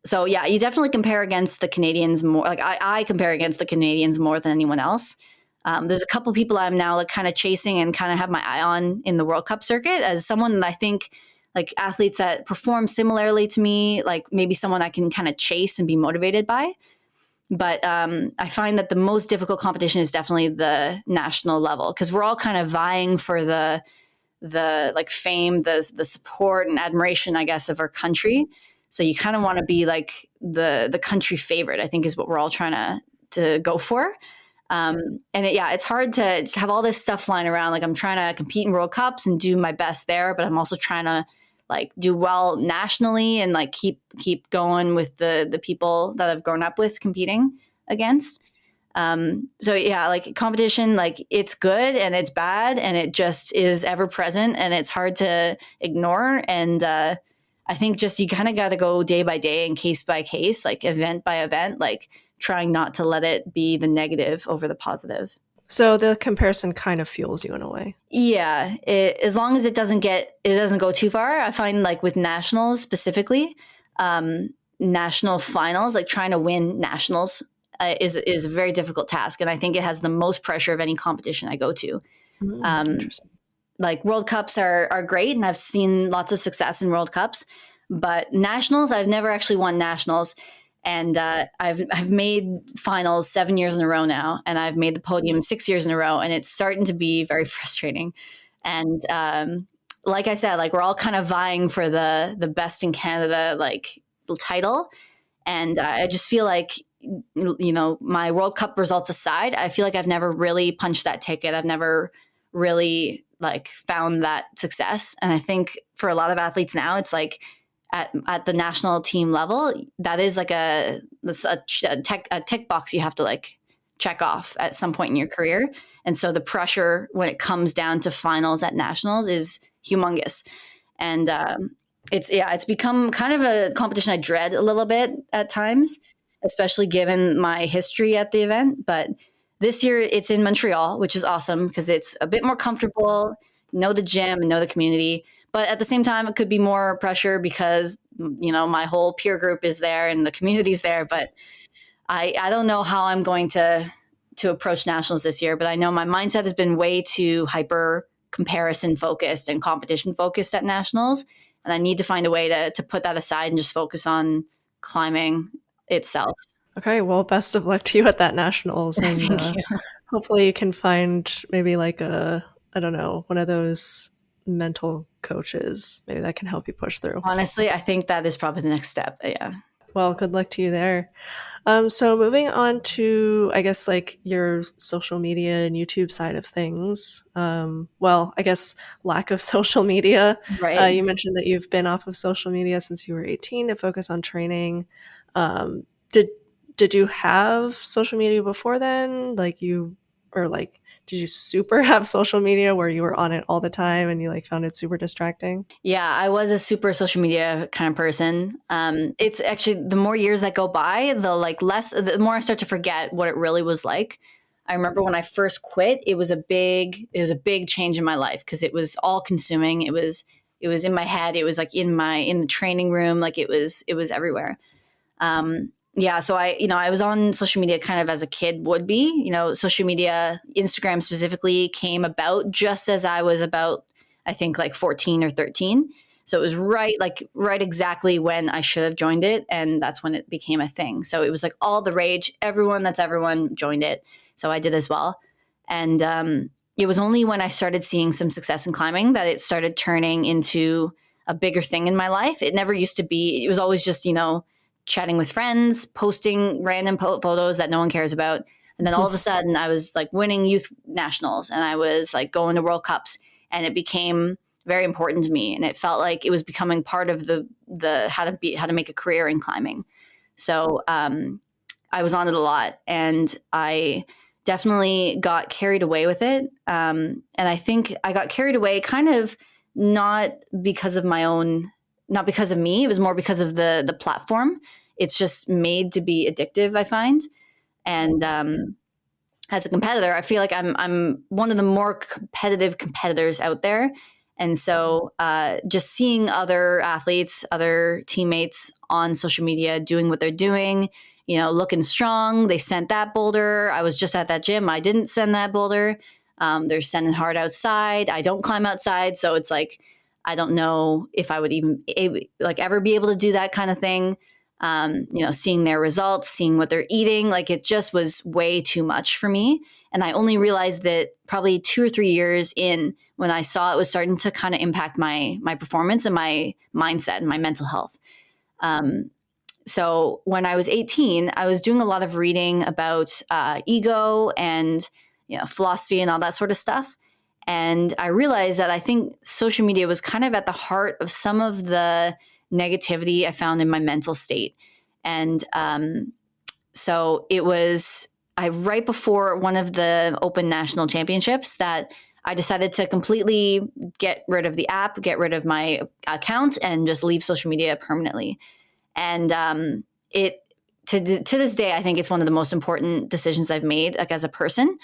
So yeah, you definitely compare against the Canadians more. Like I compare against the Canadians more than anyone else. There's a couple people I'm now like kind of chasing and kind of have my eye on in the World Cup circuit as someone that I think, like, athletes that perform similarly to me, like maybe someone I can kind of chase and be motivated by. But I find that the most difficult competition is definitely the national level, because we're all kind of vying for the like fame, the support and admiration, I guess, of our country. So you kind of want to be like the country favorite, I think, is what we're all trying to go for. And it's hard to just have all this stuff flying around. Like, I'm trying to compete in World Cups and do my best there, but I'm also trying to like do well nationally and like keep going with the people that I've grown up with competing against. So yeah, like competition, like it's good and it's bad and it just is ever present and it's hard to ignore. And I think just you kind of got to go day by day and case by case, like event by event, like trying not to let it be the negative over the positive. So the comparison kind of fuels you in a way. Yeah, as long as it doesn't go too far. I find like with nationals specifically, national finals, like trying to win nationals is a very difficult task, and I think it has the most pressure of any competition I go to. Interesting. Like World Cups are great, and I've seen lots of success in World Cups, but nationals, I've never actually won nationals. And I've made finals 7 years in a row now, and I've made the podium 6 years in a row, and it's starting to be very frustrating. And like I said, like we're all kind of vying for the best in Canada like title, and I just feel like, my World Cup results aside, I feel like I've never really punched that ticket. I've never really like found that success, and I think for a lot of athletes now, it's like at the national team level, that is like a tick box you have to like check off at some point in your career. And so the pressure when it comes down to finals at nationals is humongous. And it's become kind of a competition I dread a little bit at times, especially given my history at the event. But this year it's in Montreal, which is awesome because it's a bit more comfortable, know the gym and know the community. But at the same time, it could be more pressure because, my whole peer group is there and the community's there. But I don't know how I'm going to approach nationals this year. But I know my mindset has been way too hyper comparison focused and competition focused at nationals. And I need to find a way to put that aside and just focus on climbing itself. Okay, well, best of luck to you at that nationals, and Thank you. hopefully you can find maybe like I don't know, one of those mental coaches maybe that can help you push through. Honestly, I think that is probably the next step. Yeah. Well, good luck to you there. So moving on to, I guess, like your social media and YouTube side of things. Well, I guess lack of social media. Right. You mentioned that you've been off of social media since you were 18 to focus on training. Did you have social media before then? Like you Or like, did you super have social media where you were on it all the time and you like found it super distracting? Yeah, I was a super social media kind of person. It's actually the more years that go by, the more I start to forget what it really was like. I remember when I first quit, it was a big change in my life because it was all consuming. It was in my head. It was like in the training room. Like it was everywhere. Yeah, so I was on social media kind of as a kid would be. Social media, Instagram specifically, came about just as I was about, I think, like 14 or 13. So it was right exactly when I should have joined it, and that's when it became a thing. So it was like all the rage. Everyone joined it. So I did as well, and it was only when I started seeing some success in climbing that it started turning into a bigger thing in my life. It never used to be. It was always just chatting with friends, posting random photos that no one cares about. And then all of a sudden, I was like winning youth nationals and I was like going to World Cups, and it became very important to me. And it felt like it was becoming part of the how to make a career in climbing. So I was on it a lot, and I definitely got carried away with it. And I think I got carried away kind of not because of my own, not because of me. It was more because of the platform. It's just made to be addictive, I find. And as a competitor, I feel like I'm one of the more competitive competitors out there. And so just seeing other athletes, other teammates on social media doing what they're doing, looking strong. They sent that boulder. I was just at that gym. I didn't send that boulder. They're sending hard outside. I don't climb outside. So it's like, I don't know if I would even ever be able to do that kind of thing. Seeing their results, seeing what they're eating, like it just was way too much for me. And I only realized that probably 2 or 3 years in, when I saw it was starting to kind of impact my performance and my mindset and my mental health. So when I was 18, I was doing a lot of reading about ego and philosophy and all that sort of stuff. And I realized that I think social media was kind of at the heart of some of the negativity I found in my mental state. And so it was right before one of the Open National Championships that I decided to completely get rid of the app, get rid of my account, and just leave social media permanently. And it to this day, I think it's one of the most important decisions I've made, like as a person.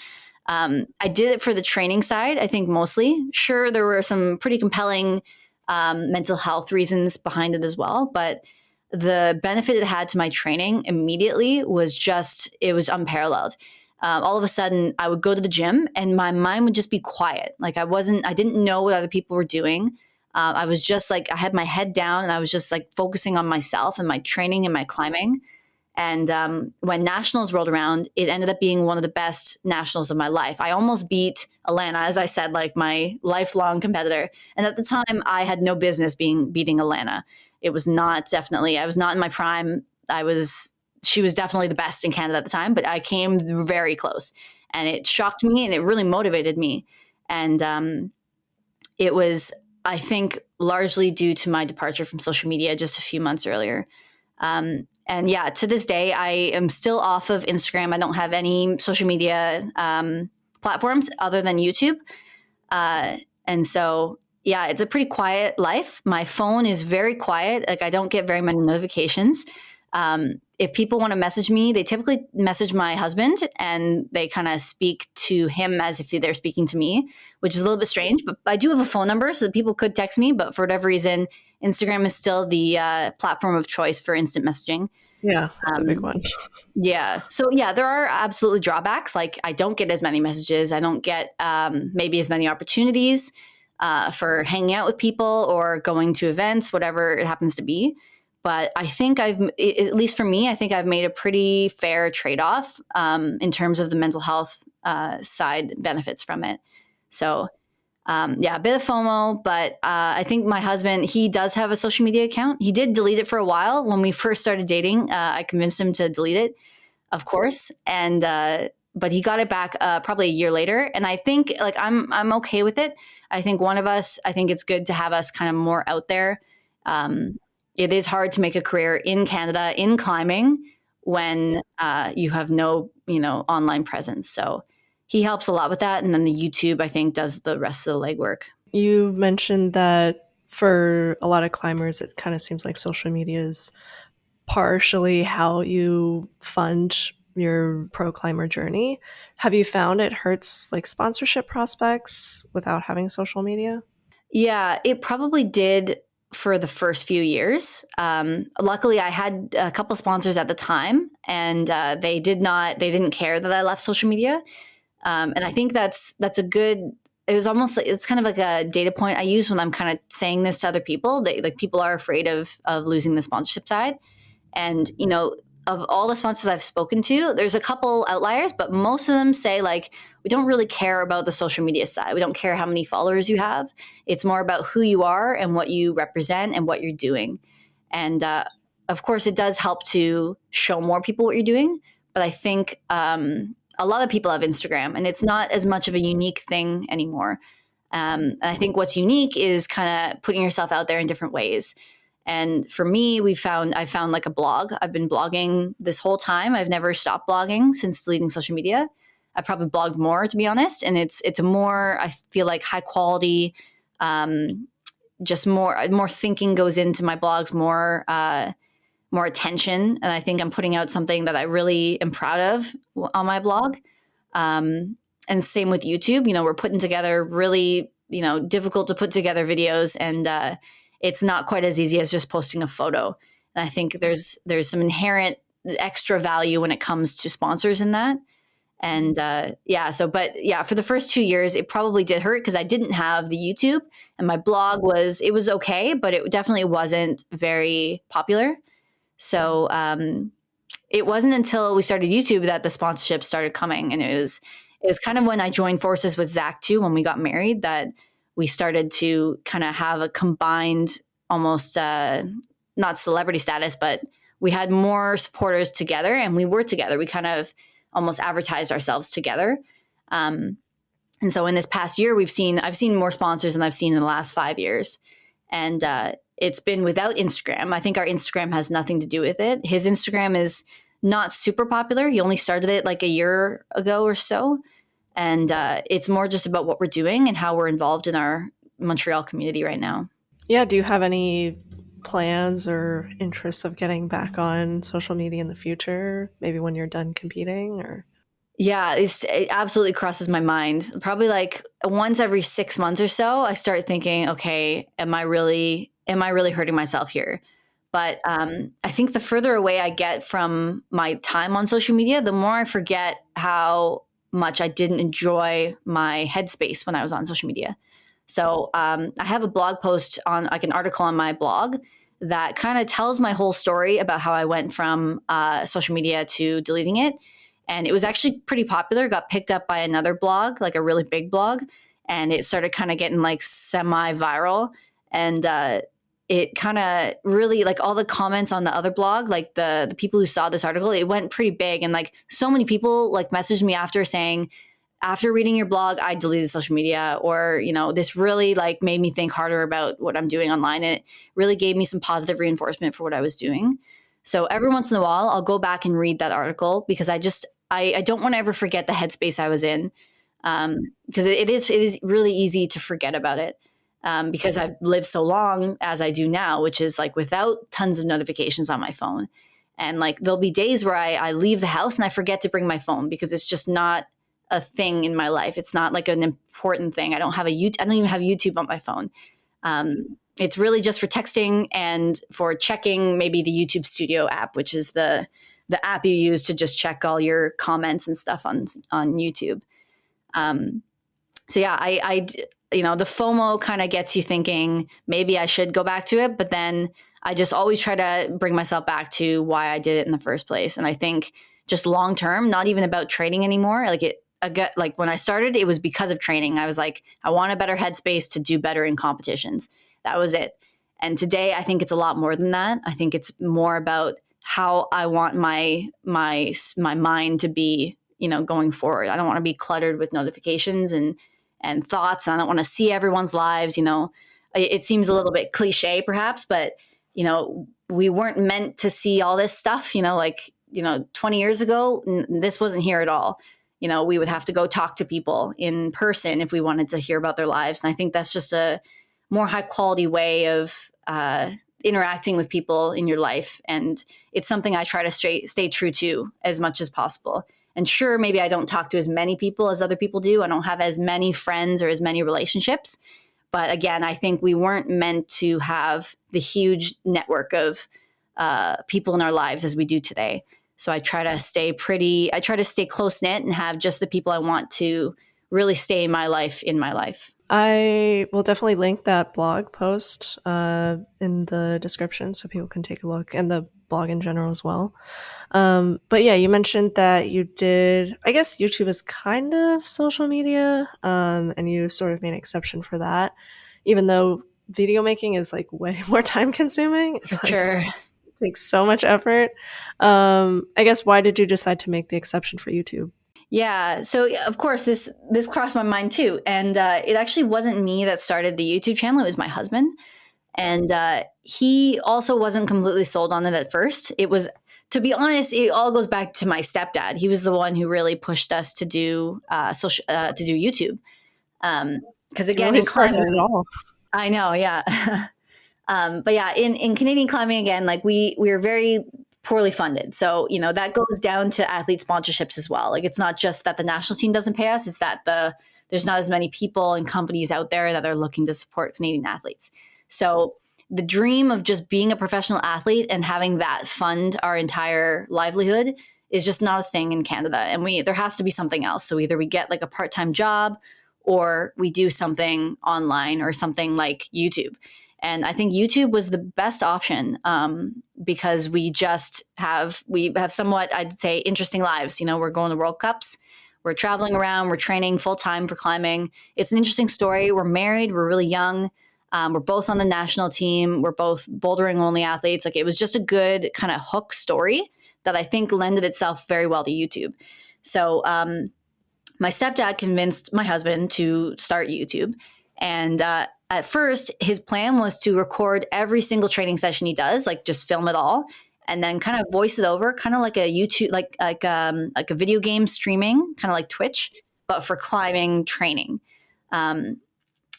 I did it for the training side, I think mostly. Sure, there were some pretty compelling mental health reasons behind it as well, but the benefit it had to my training immediately it was unparalleled. All of a sudden, I would go to the gym and my mind would just be quiet. Like I didn't know what other people were doing. I was just like, I had my head down and I was just like focusing on myself and my training and my climbing. And when nationals rolled around, it ended up being one of the best nationals of my life. I almost beat Alannah, as I said, like my lifelong competitor. And at the time, I had no business beating Alannah. It was not definitely, I was not in my prime. She was definitely the best in Canada at the time, but I came very close. And it shocked me and it really motivated me. And it was, I think, largely due to my departure from social media just a few months earlier. And yeah, to this day, I am still off of Instagram. I don't have any social media platforms other than YouTube. And so, yeah, it's a pretty quiet life. My phone is very quiet. Like I don't get very many notifications. If people want to message me, they typically message my husband and they kind of speak to him as if they're speaking to me, which is a little bit strange. But I do have a phone number, so people could text me. But for whatever reason, Instagram is still the platform of choice for instant messaging. Yeah, that's a big one. Yeah. So yeah, there are absolutely drawbacks. Like I don't get as many messages. I don't get maybe as many opportunities for hanging out with people or going to events, whatever it happens to be. But I think at least for me, I think I've made a pretty fair trade-off in terms of the mental health side benefits from it. So yeah, a bit of FOMO, but I think my husband, he does have a social media account. He did delete it for a while. When we first started dating, I convinced him to delete it, of course. And but he got it back probably a year later. And I think like I'm okay with it. I think I think it's good to have us kind of more out there. It is hard to make a career in Canada in climbing when you have no, online presence. So he helps a lot with that. And then the YouTube, I think, does the rest of the legwork. You mentioned that for a lot of climbers, it kind of seems like social media is partially how you fund your pro climber journey. Have you found it hurts like sponsorship prospects without having social media? Yeah, it probably did for the first few years. Luckily, I had a couple sponsors at the time, and they didn't care that I left social media. And I think that's a good. It was almost like it's kind of like a data point I use when I'm kind of saying this to other people. Like people are afraid of losing the sponsorship side, and of all the sponsors I've spoken to, there's a couple outliers, but most of them say like we don't really care about the social media side. We don't care how many followers you have. It's more about who you are and what you represent and what you're doing. And of course, it does help to show more people what you're doing. But I think a lot of people have Instagram, and it's not as much of a unique thing anymore. And I think what's unique is kind of putting yourself out there in different ways. And for me, I found like a blog. I've been blogging this whole time. I've never stopped blogging since deleting social media. I probably blogged more, to be honest. And it's a more, I feel like, high quality, just more thinking goes into my blogs, more attention. And I think I'm putting out something that I really am proud of on my blog. And same with YouTube. We're putting together really, difficult to put together videos, and it's not quite as easy as just posting a photo. And I think there's some inherent extra value when it comes to sponsors in that. And for the first 2 years, it probably did hurt because I didn't have the YouTube, and my blog was okay, but it definitely wasn't very popular. So it wasn't until we started YouTube that the sponsorships started coming, and it was kind of when I joined forces with Zach too, when we got married, that we started to kind of have a combined, almost not celebrity status, but we had more supporters together, and we were together. We kind of almost advertised ourselves together. And so in this past year, I've seen more sponsors than I've seen in the last 5 years. And it's been without Instagram. I think our Instagram has nothing to do with it. His Instagram is not super popular. He only started it like a year ago or so. And it's more just about what we're doing and how we're involved in our Montreal community right now. Yeah. Do you have any plans or interests of getting back on social media in the future? Maybe when you're done competing, or? Yeah, it absolutely crosses my mind. Probably like once every 6 months or so, I start thinking, okay, am I really hurting myself here? But I think the further away I get from my time on social media, the more I forget how much I didn't enjoy my headspace when I was on social media. So I have a blog post on, like an article on my blog that kind of tells my whole story about how I went from social media to deleting it. And it was actually pretty popular, got picked up by another blog, like a really big blog. And it started kind of getting like semi-viral. And it kind of really, like, all the comments on the other blog, like the people who saw this article, it went pretty big. And like so many people like messaged me after saying, after reading your blog, I deleted social media, or, this really like made me think harder about what I'm doing online. It really gave me some positive reinforcement for what I was doing. So every once in a while, I'll go back and read that article because I don't want to ever forget the headspace I was in, because it is really easy to forget about it, because I've lived so long as I do now, which is like without tons of notifications on my phone. And like there'll be days where I leave the house and I forget to bring my phone because it's just not a thing in my life. It's not like an important thing. I don't even have YouTube on my phone. It's really just for texting and for checking maybe the YouTube Studio app, which is the app you use to just check all your comments and stuff on YouTube. So yeah, the FOMO kind of gets you thinking maybe I should go back to it, but then I just always try to bring myself back to why I did it in the first place. And I think just long term, not even about training anymore. Like when I started, it was because of training. I was like, I want a better headspace to do better in competitions. That was it. And today, I think it's a lot more than that. I think it's more about how I want my mind to be, going forward. I don't want to be cluttered with notifications and thoughts. I don't want to see everyone's lives. It seems a little bit cliche, perhaps, but we weren't meant to see all this stuff. 20 years ago, this wasn't here at all. we would have to go talk to people in person if we wanted to hear about their lives. And I think that's just a more high quality way of interacting with people in your life. And it's something I try to stay true to as much as possible. And sure, maybe I don't talk to as many people as other people do. I don't have as many friends or as many relationships. But again, I think we weren't meant to have the huge network of people in our lives as we do today. So I try to stay close knit and have just the people I want to really stay in my life. I will definitely link that blog post in the description so people can take a look, and the blog in general as well. But yeah, you mentioned that you did, I guess YouTube is kind of social media, and you sort of made an exception for that, even though video making is like way more time consuming. It's like, Sure. it takes so much effort. I guess, why did you decide to make the exception for YouTube? Yeah. So of course this crossed my mind too, and it actually wasn't me that started the YouTube channel. It was my husband, and he also wasn't completely sold on it at first. It was, to be honest, it all goes back to my stepdad. He was the one who really pushed us to do YouTube. Because again, Really in started climbing, it all. I know, yeah. But yeah, in Canadian climbing, again, like we're very poorly funded. So, that goes down to athlete sponsorships as well. Like, it's not just that the national team doesn't pay us, it's that there's not as many people and companies out there that are looking to support Canadian athletes. So the dream of just being a professional athlete and having that fund our entire livelihood is just not a thing in Canada. And there has to be something else. So either we get like a part-time job or we do something online or something like YouTube. And I think YouTube was the best option because we have somewhat, I'd say, interesting lives. We're going to World Cups, we're traveling around, we're training full time for climbing. It's an interesting story. We're married, we're really young. We're both on the national team. We're both bouldering only athletes. Like, it was just a good kind of hook story that I think lended itself very well to YouTube. So my stepdad convinced my husband to start YouTube. And at first, his plan was to record every single training session he does, like just film it all, and then kind of voice it over, kind of like a YouTube, like a video game streaming, kind of like Twitch, but for climbing training.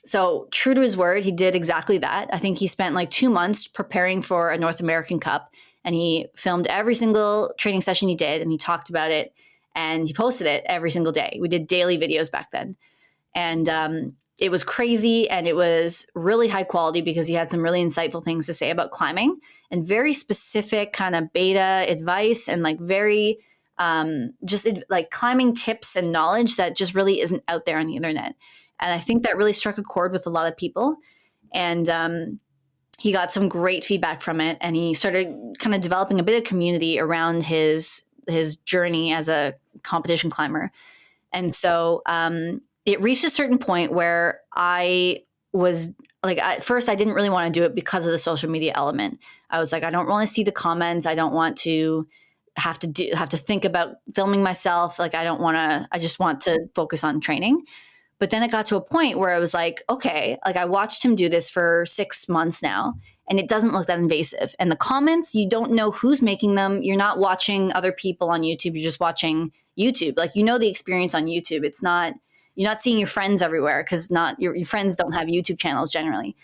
So true to his word, he did exactly that. I think he spent like 2 months preparing for a North American Cup, and he filmed every single training session he did, and he talked about it, and he posted it every single day. We did daily videos back then. And it was crazy, and it was really high quality because he had some really insightful things to say about climbing and very specific kind of beta advice and like very like climbing tips and knowledge that just really isn't out there on the internet. And I think that really struck a chord with a lot of people. And he got some great feedback from it, and he started kind of developing a bit of community around his journey as a competition climber. And so it reached a certain point where I was like, at first I didn't really want to do it because of the social media element. I was like, I don't want to see the comments. I don't want to have to think about filming myself. Like, I just want to focus on training. But then it got to a point where I was like, okay, like I watched him do this for 6 months now, and it doesn't look that invasive. And the comments, you don't know who's making them. You're not watching other people on YouTube. You're just watching YouTube. Like, the experience on YouTube. You're not seeing your friends everywhere because your friends don't have YouTube channels generally.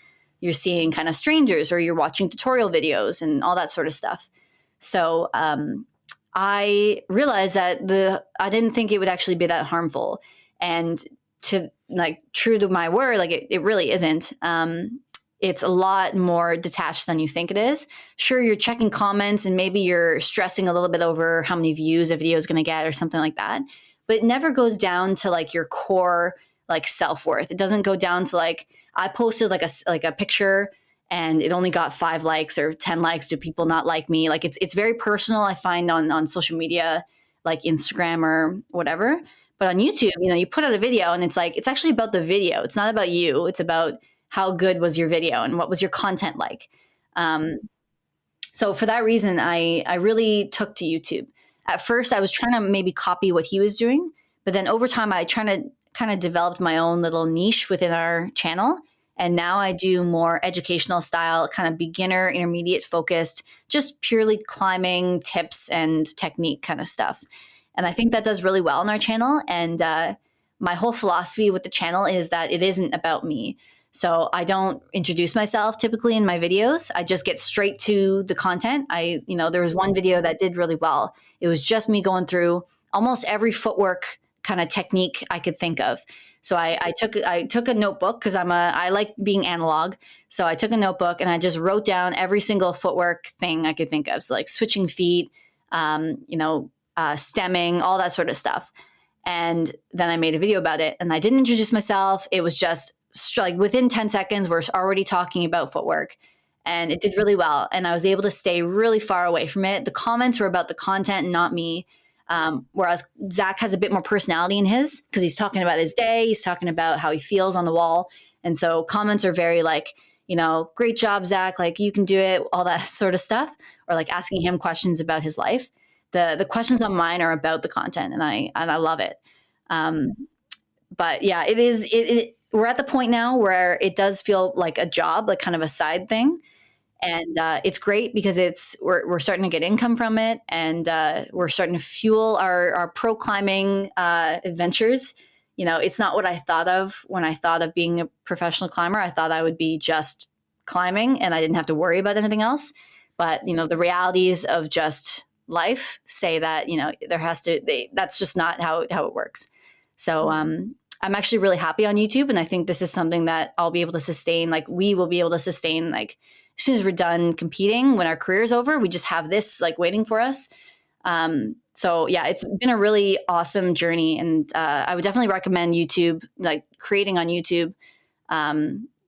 You're seeing kind of strangers, or you're watching tutorial videos and all that sort of stuff. So I realized that I didn't think it would actually be that harmful. And to like true to my word, like it really isn't. It's a lot more detached than you think it is. Sure, you're checking comments and maybe you're stressing a little bit over how many views a video is going to get or something like that. But it never goes down to like your core like self-worth. It doesn't go down to like, I posted like a picture and it only got 5 likes or 10 likes. Do people not like me? Like, it's very personal, I find, on social media, like Instagram or whatever. But on YouTube, you put out a video and it's like, it's actually about the video. It's not about you. It's about how good was your video and what was your content like. So for that reason, I really took to YouTube. At first, I was trying to maybe copy what he was doing. But then over time, I kind of developed my own little niche within our channel. And now I do more educational style, kind of beginner, intermediate focused, just purely climbing tips and technique kind of stuff. And I think that does really well on our channel. And my whole philosophy with the channel is that it isn't about me. So I don't introduce myself typically in my videos. I just get straight to the content. There was one video that did really well. It was just me going through almost every footwork kind of technique I could think of. So I took a notebook because I like being analog. So I took a notebook and I just wrote down every single footwork thing I could think of. So like switching feet, stemming, all that sort of stuff. And then I made a video about it. And I didn't introduce myself. It was just like within 10 seconds, we're already talking about footwork. And it did really well. And I was able to stay really far away from it. The comments were about the content, not me. Whereas Zach has a bit more personality in his because he's talking about his day. He's talking about how he feels on the wall. And so comments are very like, great job, Zach. Like you can do it, all that sort of stuff, or like asking him questions about his life. The questions on mine are about the content, and I love it. But yeah, it is. We're at the point now where it does feel like a job, like kind of a side thing, and it's great because we're starting to get income from it, and we're starting to fuel our pro climbing adventures. It's not what I thought of when I thought of being a professional climber. I thought I would be just climbing, and I didn't have to worry about anything else. But the realities of just life say that that's just not how it works. So I'm actually really happy on YouTube, and I think this is something that I'll be able to sustain. Like we will be able to sustain. Like as soon as we're done competing, when our career is over, we just have this like waiting for us. So yeah, it's been a really awesome journey, and I would definitely recommend YouTube, like creating on YouTube,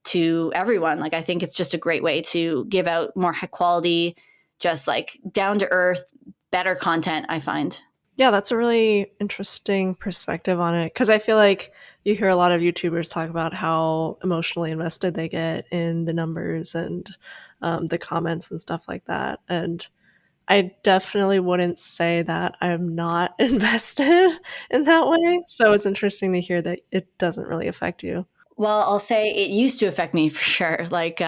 to everyone. Like I think it's just a great way to give out more high quality, just like down to earth, better content, I find. Yeah, that's a really interesting perspective on it because I feel like you hear a lot of YouTubers talk about how emotionally invested they get in the numbers and the comments and stuff like that. And I definitely wouldn't say that I'm not invested in that way. So it's interesting to hear that it doesn't really affect you. Well, I'll say it used to affect me for sure. Like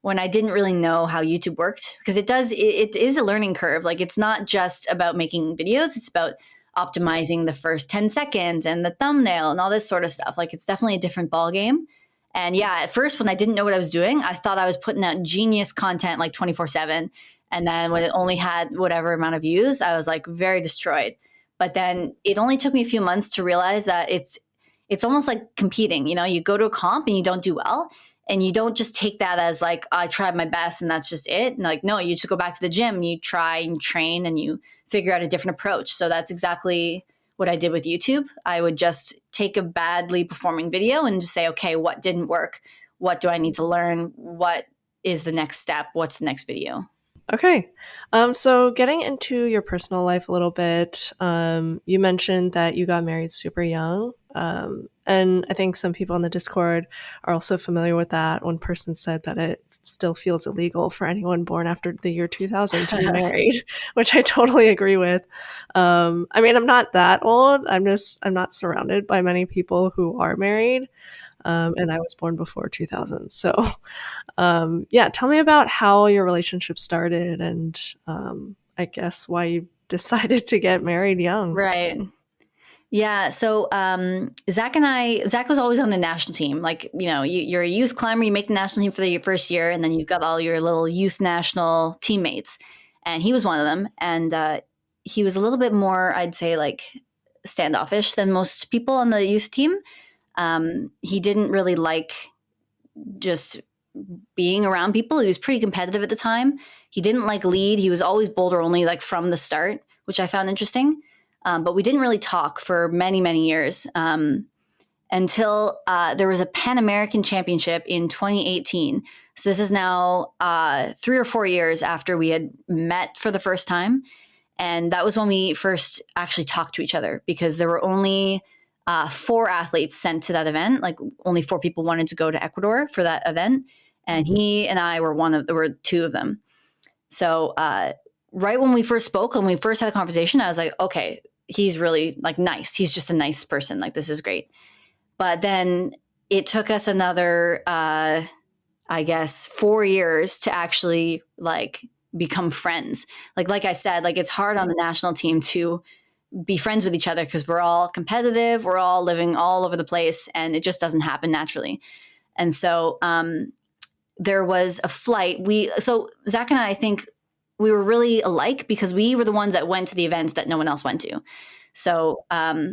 when I didn't really know how YouTube worked, because it is a learning curve. Like it's not just about making videos, it's about optimizing the first 10 seconds and the thumbnail and all this sort of stuff. Like it's definitely a different ball game. And yeah, at first when I didn't know what I was doing, I thought I was putting out genius content like 24/7. And then when it only had whatever amount of views, I was like very destroyed. But then it only took me a few months to realize that it's almost like competing. You go to a comp and you don't do well, and you don't just take that as like I tried my best and that's just it. And like no, you just go back to the gym and you try and train and you figure out a different approach. So that's exactly what I did with YouTube. I would just take a badly performing video and just say, okay, what didn't work? What do I need to learn? What is the next step? What's the next video? Okay. So getting into your personal life a little bit, you mentioned that you got married super young. And I think some people on the Discord are also familiar with that. One person said that it still feels illegal for anyone born after the year 2000 to be married, which I totally agree with. I mean, I'm not that old. I'm not surrounded by many people who are married. And I was born before 2000. So, yeah, tell me about how your relationship started and I guess why you decided to get married young. Right. Yeah. So Zach was always on the national team. Like, you're a youth climber, you make the national team for the first year, and then you've got all your little youth national teammates. And he was one of them. And he was a little bit more, I'd say, like standoffish than most people on the youth team. He didn't really like just being around people. He was pretty competitive at the time. He didn't like lead. He was always boulder only, like from the start, which I found interesting. But we didn't really talk for many, many years until there was a Pan American Championship in 2018. So this is now 3 or 4 years after we had met for the first time. And that was when we first actually talked to each other, because there were only 4 athletes sent to that event. Like only 4 people wanted to go to Ecuador for that event. And he and I were 2 of them. So right when we first spoke, when we first had a conversation, I was like, okay, he's really like nice. He's just a nice person. Like this is great. But then it took us another, I guess, 4 years to actually like become friends. Like I said, like it's hard on the national team to be friends with each other because we're all competitive, we're all living all over the place, and it just doesn't happen naturally. And so there was a flight. So Zach and I think we were really alike because we were the ones that went to the events that no one else went to. So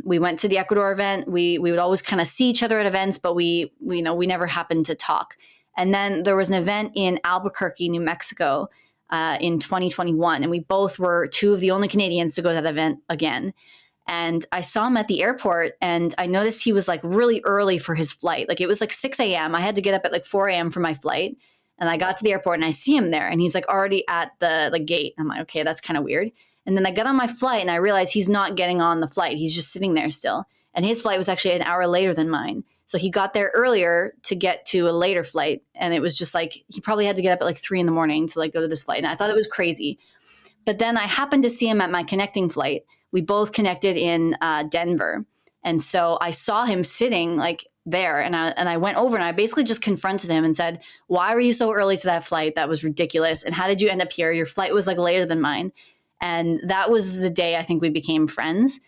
we went to the Ecuador event. We would always kind of see each other at events, but we never happened to talk. And then there was an event in Albuquerque, New Mexico, in 2021, and we both were two of the only Canadians to go to that event again. And I saw him at the airport, and I noticed he was like really early for his flight. Like it was like 6 a.m. I had to get up at like 4 a.m. for my flight. And I got to the airport and I see him there, and he's like already at the gate. I'm like, okay, that's kind of weird. And then I got on my flight and I realized he's not getting on the flight. He's just sitting there still. And his flight was actually an hour later than mine. So he got there earlier to get to a later flight. And it was just like, he probably had to get up at like 3 a.m. to like go to this flight. And I thought it was crazy. But then I happened to see him at my connecting flight. We both connected in Denver. And so I saw him sitting like there, and I went over and I basically just confronted him and said, why were you so early to that flight? That was ridiculous. And how did you end up here? Your flight was like later than mine. And that was the day I think we became friends.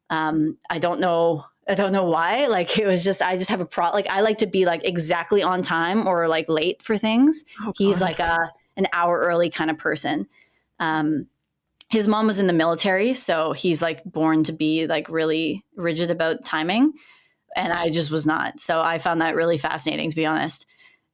I don't know why. Like it was just, I just have like I like to be like exactly on time or like late for things. Oh, He's God. like an hour early kind of person. His mom was in the military, so he's like born to be like really rigid about timing, and I just was not. So I found that really fascinating, to be honest.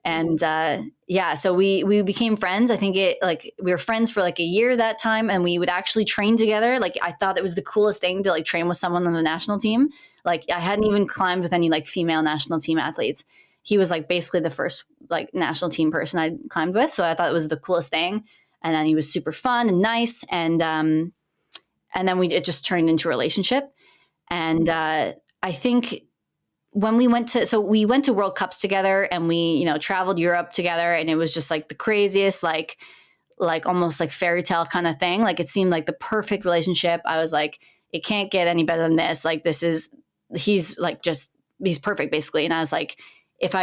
And so we became friends. I think we were friends for like a year that time, and we would actually train together. Like I thought it was the coolest thing to like train with someone on the national team. Like I hadn't even climbed with any like female national team athletes. He was like basically the first like national team person I climbed with, so I thought it was the coolest thing. And then he was super fun and nice, and then it just turned into a relationship. And I think when we went to World Cups together, and we traveled Europe together, and it was just like the craziest, like almost like fairy tale kind of thing. Like it seemed like the perfect relationship. I was like, it can't get any better than this. Like he's perfect basically. And I was like, if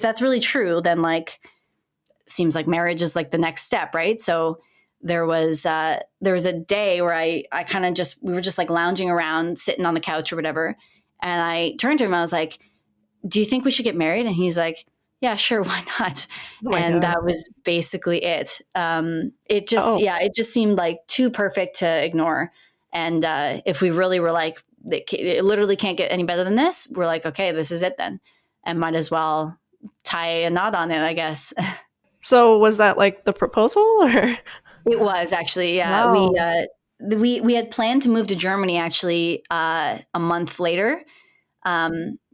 that's really true, then like seems like marriage is like the next step, right? So there was a day where I kind of we were just like lounging around, sitting on the couch or whatever, and I turned to him. I was like, "Do you think we should get married?" And he's like, "Yeah, sure, why not?" Oh my And God. that was basically it. It just seemed like too perfect to ignore. And if we really were like, it literally can't get any better than this, we're like, okay, this is it then, and might as well tie a knot on it, I guess. So was that like the proposal, or? It was actually, yeah. Wow. We had planned to move to Germany actually a month later,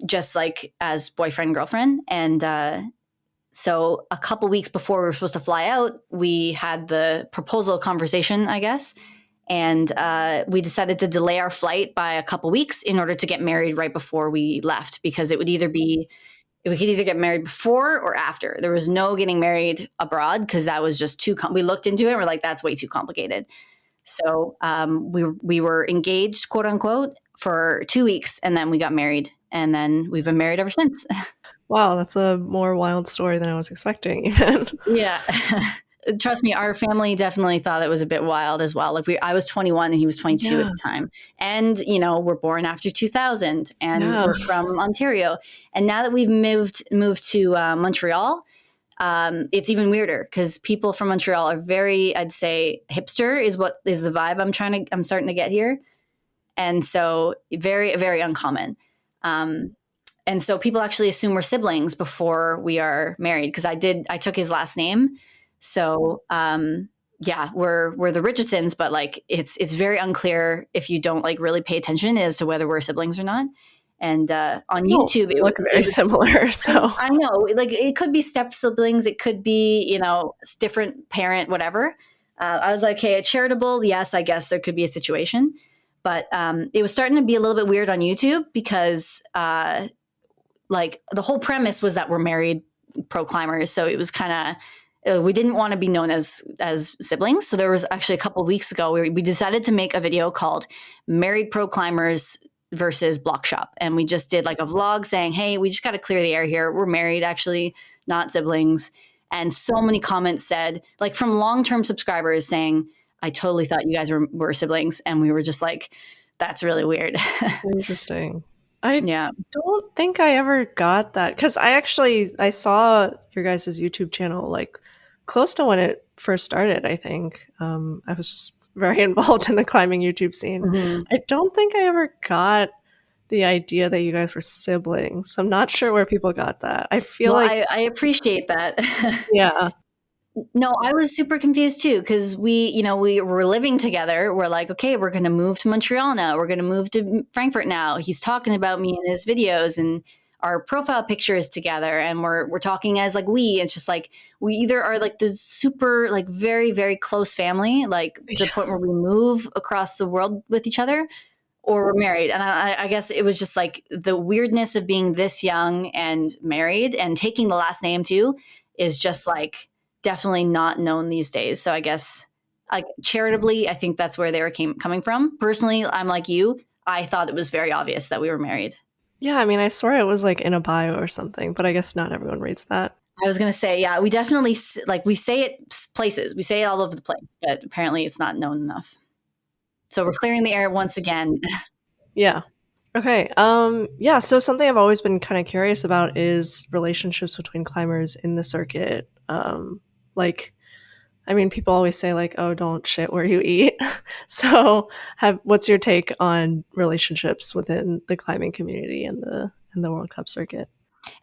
just like as boyfriend girlfriend, and so a couple weeks before we were supposed to fly out, we had the proposal conversation, I guess, and we decided to delay our flight by a couple weeks in order to get married right before we left, because we could either get married before or after. There was no getting married abroad because that was just we looked into it and we're like, that's way too complicated. So we were engaged, quote unquote, for 2 weeks, and then we got married, and then we've been married ever since. Wow, that's a more wild story than I was expecting, even. Yeah. Trust me, our family definitely thought it was a bit wild as well. Like I was 21 and he was 22 at Yeah. the time. And, we're born after 2000, and Yeah. we're from Ontario. And now that we've moved to Montreal, it's even weirder because people from Montreal are very, I'd say, hipster is what is the vibe I'm starting to get here. And so very, very uncommon. And so people actually assume we're siblings before we are married, because I took his last name. So yeah, we're the Richardsons, but like it's very unclear if you don't like really pay attention as to whether we're siblings or not. And on Well, YouTube, they look very similar, so. I know, like it could be step siblings, it could be different parent, whatever. I was like, hey, charitable, yes, I guess there could be a situation, but it was starting to be a little bit weird on YouTube because like the whole premise was that we're married pro climbers, so it was kind of we didn't want to be known as siblings. So there was actually a couple of weeks ago we decided to make a video called "Married Pro Climbers versus Block Shop," and we just did like a vlog saying, "Hey, we just got to clear the air here. We're married, actually, not siblings." And so many comments said, like from long-term subscribers saying, "I totally thought you guys were siblings," and we were just like, that's really weird. Interesting. I Yeah. don't think I ever got that because I saw your guys' YouTube channel like close to when it first started. I think I was just very involved in the climbing YouTube scene. Mhm. I don't think I ever got the idea that you guys were siblings. So I'm not sure where people got that. I feel Well, like I appreciate that. yeah, No, I was super confused too because we were living together. We're like, okay, we're going to move to Montreal now. We're going to move to Frankfurt now. He's talking about me in his videos, and our profile picture is together, and we're talking as like we. It's just like we either are like the super like very very close family, like to the point where we move across the world with each other, or we're married. And I guess it was just like the weirdness of being this young and married and taking the last name too is just like definitely not known these days. So I guess like charitably, I think that's where they were coming from. Personally, I'm like you. I thought it was very obvious that we were married. yeah. I mean, I swear it was like in a bio or something, but I guess not everyone reads that. I was gonna say, yeah, we definitely like we say it places, we say it all over the place, but apparently it's not known enough. So we're clearing the air once again. Yeah. Okay. Yeah. So something I've always been kind of curious about is relationships between climbers in the circuit. Like, I mean, people always say like, "Oh, don't shit where you eat." So, what's your take on relationships within the climbing community and the World Cup circuit?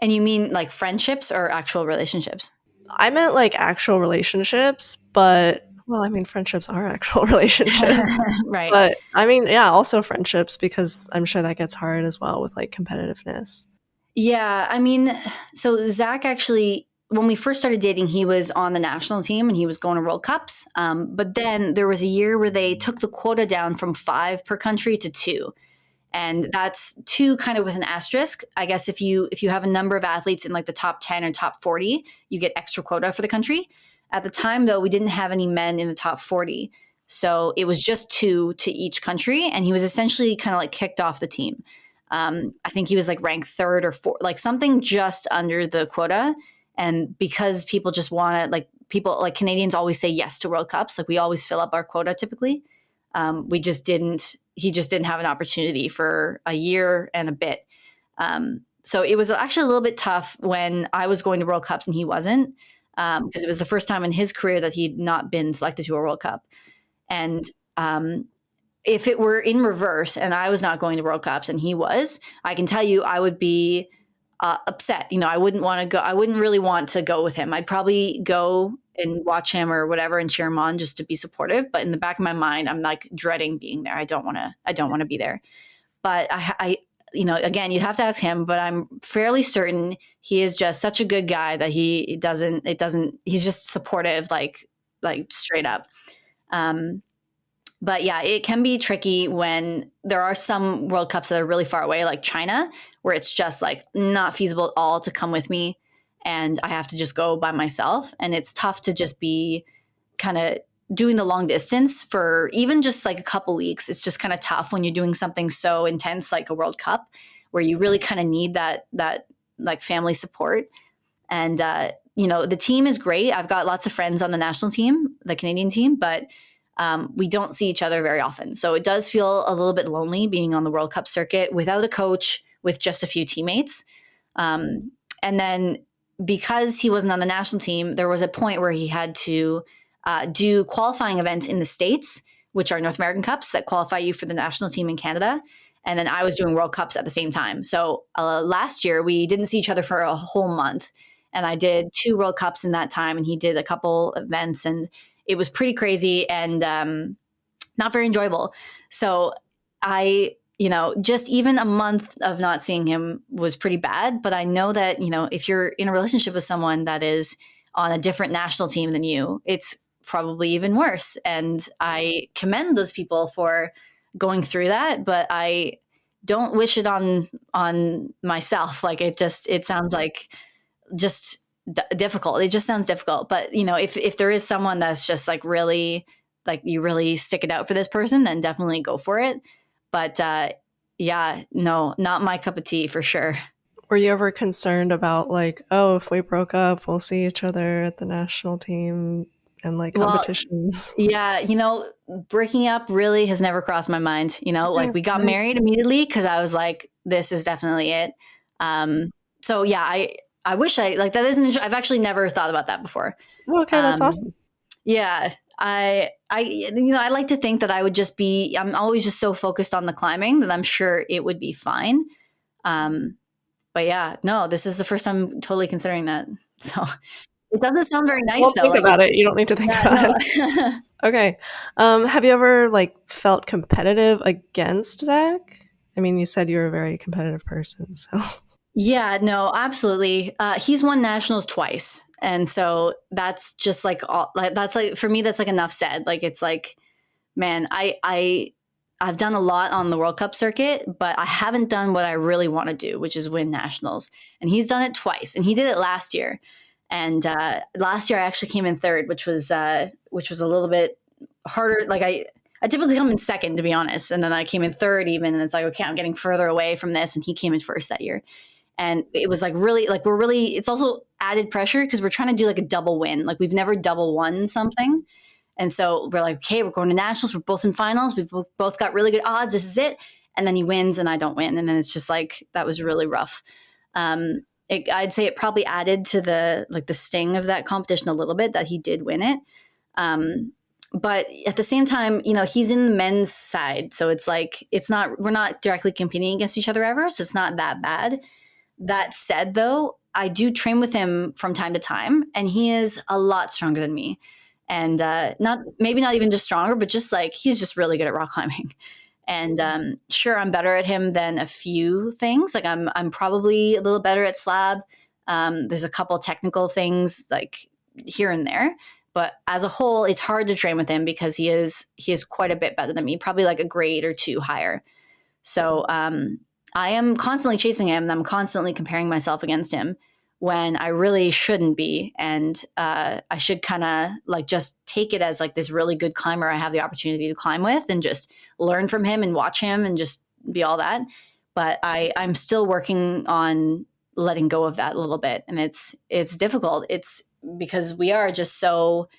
And you mean like friendships or actual relationships? I meant like actual relationships, but well, I mean, friendships are actual relationships. Right. But I mean, yeah, also friendships because I'm sure that gets hard as well with like competitiveness. Yeah, I mean, so Zach actually, when we first started dating, he was on the national team and he was going to World Cups. But then there was a year where they took the quota down from 5 per country to 2, and that's 2 kind of with an asterisk. I guess if you have a number of athletes in like the top 10 or top 40, you get extra quota for the country. At the time, though, we didn't have any men in the top 40, so it was just 2 to each country, and he was essentially kind of like kicked off the team. I think he was like ranked third or fourth, like something just under the quota. And because people just want to, like people like Canadians always say yes to World Cups, like we always fill up our quota typically. We just didn't. He just didn't have an opportunity for a year and a bit. So it was actually a little bit tough when I was going to World Cups and he wasn't, because it was the first time in his career that he'd not been selected to a World Cup. And if it were in reverse and I was not going to World Cups and he was, I can tell you I would be upset. I wouldn't want to go. I wouldn't really want to go with him. I'd probably go and watch him or whatever and cheer him on just to be supportive. But in the back of my mind, I'm like dreading being there. I don't want to. I don't want to be there. But again, you'd have to ask him. But I'm fairly certain he is just such a good guy that he doesn't. It doesn't. He's just supportive, like straight up. But yeah, it can be tricky when there are some World Cups that are really far away, like China, where it's just like not feasible at all to come with me. And I have to just go by myself. And it's tough to just be kind of doing the long distance for even just like a couple weeks. It's just kind of tough when you're doing something so intense like a World Cup, where you really kind of need that like family support. And the team is great. I've got lots of friends on the national team, the Canadian team, but we don't see each other very often. So it does feel a little bit lonely being on the World Cup circuit without a coach, with just a few teammates. And then because he wasn't on the national team, there was a point where he had to do qualifying events in the States, which are North American Cups that qualify you for the national team in Canada. And then I was doing World Cups at the same time. So last year, we didn't see each other for a whole month. And I did 2 World Cups in that time, and he did a couple events, and it was pretty crazy and not very enjoyable. So just even a month of not seeing him was pretty bad. But I know that, if you're in a relationship with someone that is on a different national team than you, it's probably even worse. And I commend those people for going through that, but I don't wish it on myself. Like it sounds like just difficult. It just sounds difficult. But if there is someone that's just like really like you really stick it out for this person, then definitely go for it. But yeah, no, not my cup of tea for sure. Were you ever concerned about like, oh, if we broke up, we'll see each other at the national team and like Well, competitions? yeah, breaking up really has never crossed my mind. Like Okay, we got nice. married immediately because I was like, this is definitely it. Um, so yeah, I wish I like that isn't. I've actually never thought about that before. Oh, okay, that's Um, awesome. yeah, I like to think that I would just be. I'm always just so focused on the climbing that I'm sure it would be fine. Um, but yeah, no, this is the first time I'm totally considering that. So it doesn't sound very nice Don't though. think Like about it. You don't need to think yeah, about it. no. Okay. Have you ever like felt competitive against Zach? I mean, you said you're a very competitive person, so Yeah, no, absolutely. He's won nationals twice, and so that's just like all. Like that's like for me, that's like enough said. Like it's like, man, I've done a lot on the World Cup circuit, but I haven't done what I really want to do, which is win nationals. And he's done it twice, and he did it last year. And last year, I actually came in third, which was a little bit harder. Like I typically come in second, to be honest, and then I came in third even, and it's like, okay, I'm getting further away from this, and he came in first that year. And it was like really like it's also added pressure because we're trying to do like a double win. Like we've never double won something. And so we're like, okay, we're going to nationals. We're both in finals. We've both got really good odds. This is it. And then he wins and I don't win. And then it's just like, that was really rough. I'd say it probably added to the sting of that competition a little bit that he did win it. But at the same time, he's in the men's side. So it's like, we're not directly competing against each other ever. So it's not that bad. That said, though, I do train with him from time to time, and he is a lot stronger than me. And not even just stronger, but just like he's just really good at rock climbing. And sure, I'm better at him than a few things. Like I'm probably a little better at slab. There's a couple technical things like here and there, but as a whole, it's hard to train with him because he is quite a bit better than me, probably like a grade or two higher. So I am constantly chasing him and I'm constantly comparing myself against him when I really shouldn't be. And I should kind of like just take it as like this really good climber I have the opportunity to climb with and just learn from him and watch him and just be all that. But I'm still working on letting go of that a little bit. And it's difficult. It's because we are just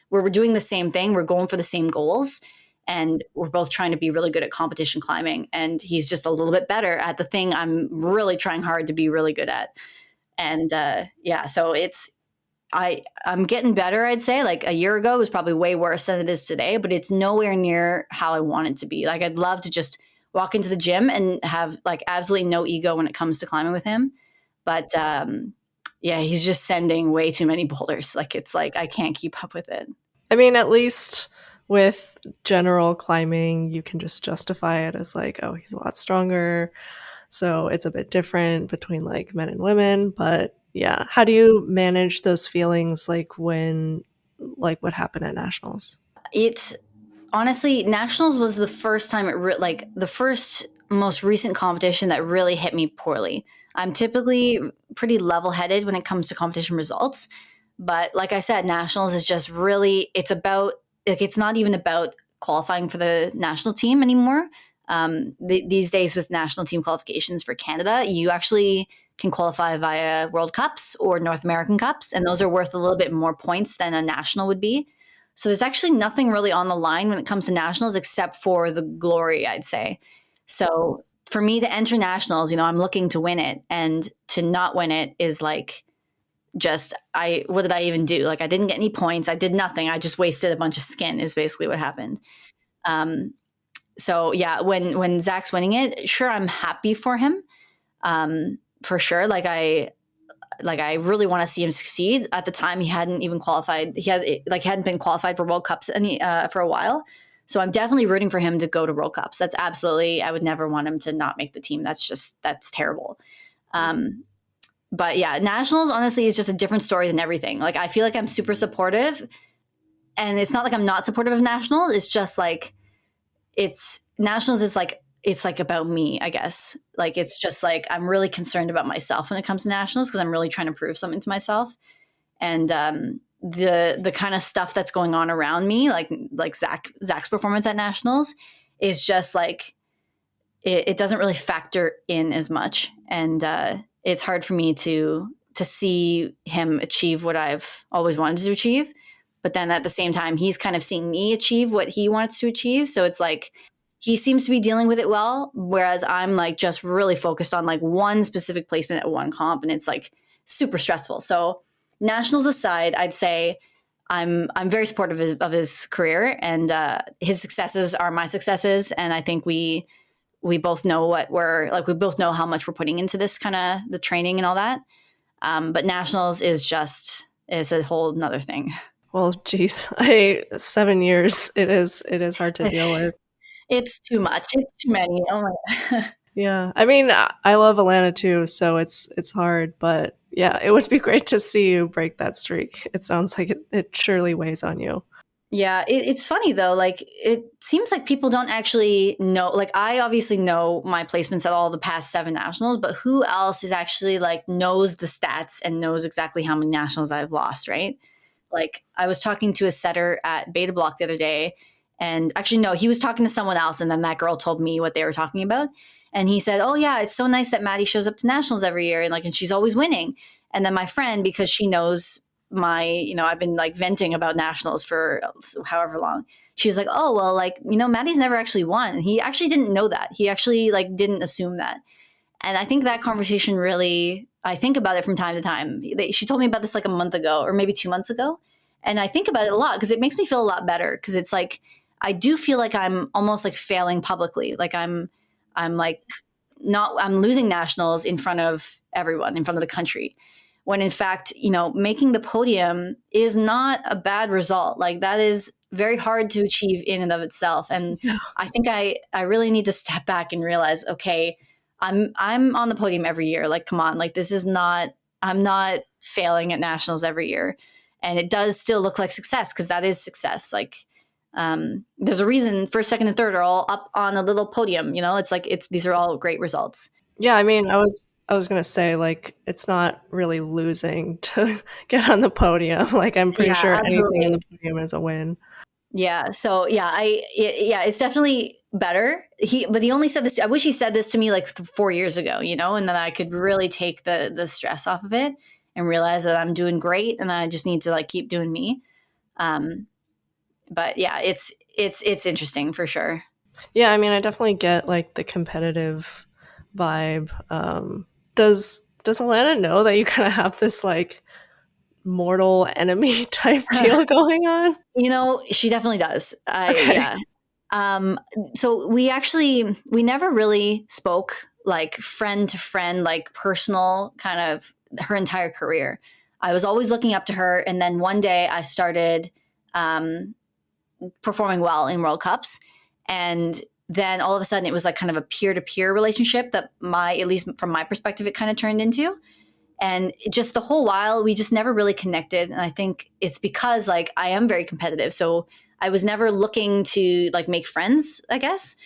we're doing the same thing. We're going for the same goals and we're both trying to be really good at competition climbing, and he's just a little bit better at the thing I'm really trying hard to be really good at. And yeah, so I'm getting better. I'd say like a year ago was probably way worse than it is today, but it's nowhere near how I want it to be. Like I'd love to just walk into the gym and have like absolutely no ego when it comes to climbing with him, but yeah, he's just sending way too many boulders. Like it's like I can't keep up with it. I mean, at least with general climbing, you can just justify it as like, oh, he's a lot stronger. So it's a bit different between like men and women. But yeah, how do you manage those feelings like when, like what happened at nationals? It's honestly, nationals was the first time like the first most recent competition that really hit me poorly. I'm typically pretty level-headed when it comes to competition results, but like I said, nationals is just really it's not even about qualifying for the national team anymore. These days with national team qualifications for Canada, you actually can qualify via World Cups or North American Cups, and those are worth a little bit more points than a national would be. So there's actually nothing really on the line when it comes to nationals except for the glory, I'd say. So for me to enter nationals, I'm looking to win it, and to not win it is like just what did I even do? Like I didn't get any points. I did nothing. I just wasted a bunch of skin is basically what happened. Um, so yeah, when Zach's winning it, sure, I'm happy for him. For sure. Like I really want to see him succeed. At the time, he hadn't even qualified. Hadn't been qualified for World Cups for a while. So I'm definitely rooting for him to go to World Cups. That's absolutely. I would never want him to not make the team. That's terrible. But yeah, nationals honestly is just a different story than everything. Like I feel like I'm super supportive, and it's not like I'm not supportive of nationals. It's just like it's nationals is like it's like about me, I guess. Like it's just like I'm really concerned about myself when it comes to nationals because I'm really trying to prove something to myself. And the kind of stuff that's going on around me, like Zach's performance at nationals, is just like it doesn't really factor in as much, and it's hard for me to see him achieve what I've always wanted to achieve. but then at the same time, he's kind of seeing me achieve what he wants to achieve. So it's like he seems to be dealing with it well, whereas I'm like just really focused on like one specific placement at one comp, and it's like super stressful. So nationals aside, I'd say I'm very supportive of his career, and his successes are my successes, and I think we both know what we're like. We both know how much we're putting into this kind of the training and all that. But nationals is a whole nother thing. Well, geez, 7 years. It is hard to deal with. It's too much. It's too many. Oh my. Yeah, I mean, I love Alannah too, so it's hard, but yeah, it would be great to see you break that streak. It sounds like it surely weighs on you. Yeah, it's funny though. Like it seems like people don't actually know. Like I obviously know my placements at all the past 7 nationals, but who else is actually like knows the stats and knows exactly how many nationals I've lost, right? Like I was talking to a setter at Beta Block the other day, and actually no, he was talking to someone else, and then that girl told me what they were talking about, and he said, "Oh yeah, it's so nice that Maddie shows up to nationals every year, and like, and she's always winning." And then my friend, because she knows I've been like venting about nationals for however long. She was like, "Oh well, like Maddie's never actually won." He actually didn't know that. He actually like didn't assume that. And I think that conversation really, I think about it from time to time. She told me about this like a month ago or maybe 2 months ago. And I think about it a lot because it makes me feel a lot better because it's like, I do feel like I'm almost like failing publicly. Like I'm like I'm losing nationals in front of everyone, in front of the country. When in fact, making the podium is not a bad result. Like that is very hard to achieve in and of itself. And Yeah. I think I really need to step back and realize, okay, I'm on the podium every year. Like, come on, like this is not, I'm not failing at nationals every year. And it does still look like success because that is success. Like, there's a reason first, second, and third are all up on a little podium. It's like these are all great results. Yeah, I mean, I was gonna say like it's not really losing to get on the podium. Like I'm pretty Yeah, sure anything on absolutely. the podium is a win. Yeah. So yeah, it's definitely better. But he only said this. I wish he said this to me like 4 years ago, and then I could really take the stress off of it and realize that I'm doing great, and I just need to like keep doing me. Um, but yeah, it's interesting for sure. Yeah, I mean, I definitely get like the competitive vibe. Does Alannah know that you kind of have this like mortal enemy type deal going on? She definitely does. Okay. Yeah. Um, so we never really spoke like friend to friend, like personal kind of her entire career. I was always looking up to her. And then one day I started um, performing well in World Cups. And then all of a sudden it was like kind of a peer to peer relationship that at least from my perspective, it kind of turned into. And just the whole while, we just never really connected. And I think it's because like I am very competitive. So I was never looking to like make friends, I guess.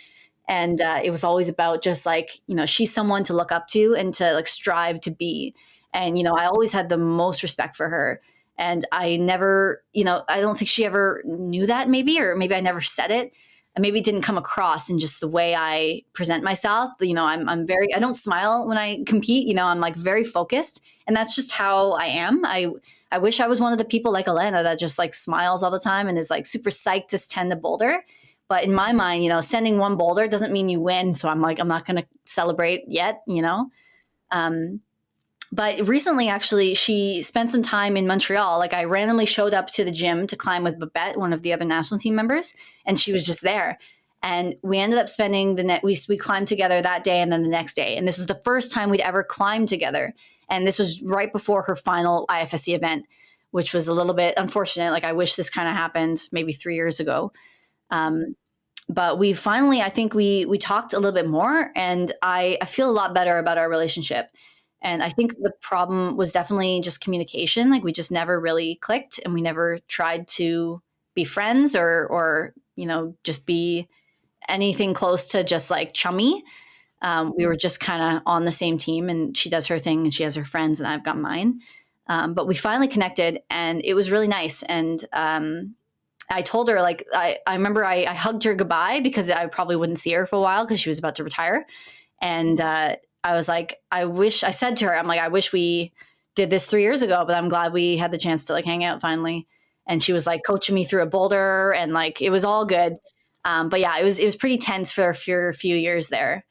And it was always about just like, she's someone to look up to and to like strive to be. And, I always had the most respect for her. And I never, I don't think she ever knew that maybe, or maybe I never said it. And maybe it didn't come across in just the way I present myself. I'm very, I don't smile when I compete, I'm like very focused, and that's just how I am. I wish I was one of the people like Alannah that just like smiles all the time and is like super psyched to send the boulder. But in my mind, sending one boulder doesn't mean you win. So I'm like, I'm not going to celebrate yet. Um, but recently, actually, she spent some time in Montreal. Like I randomly showed up to the gym to climb with Babette, one of the other national team members, and she was just there. And we ended up spending we climbed together that day and then the next day. And this was the first time we'd ever climbed together. And this was right before her final IFSC event, which was a little bit unfortunate. Like I wish this kind of happened maybe 3 years ago. Um, but we finally, I think we talked a little bit more, and I feel a lot better about our relationship. And I think the problem was definitely just communication. Like we just never really clicked, and we never tried to be friends or just be anything close to just like chummy. We were just kind of on the same team, and she does her thing and she has her friends and I've got mine. But we finally connected, and it was really nice. And I told her, like, I remember I hugged her goodbye because I probably wouldn't see her for a while because she was about to retire. And I was like, I said to her, I'm like, I wish we did this 3 years ago, but I'm glad we had the chance to like hang out finally. and she was like coaching me through a boulder, and like it was all good. But yeah, it was pretty tense for a few years there,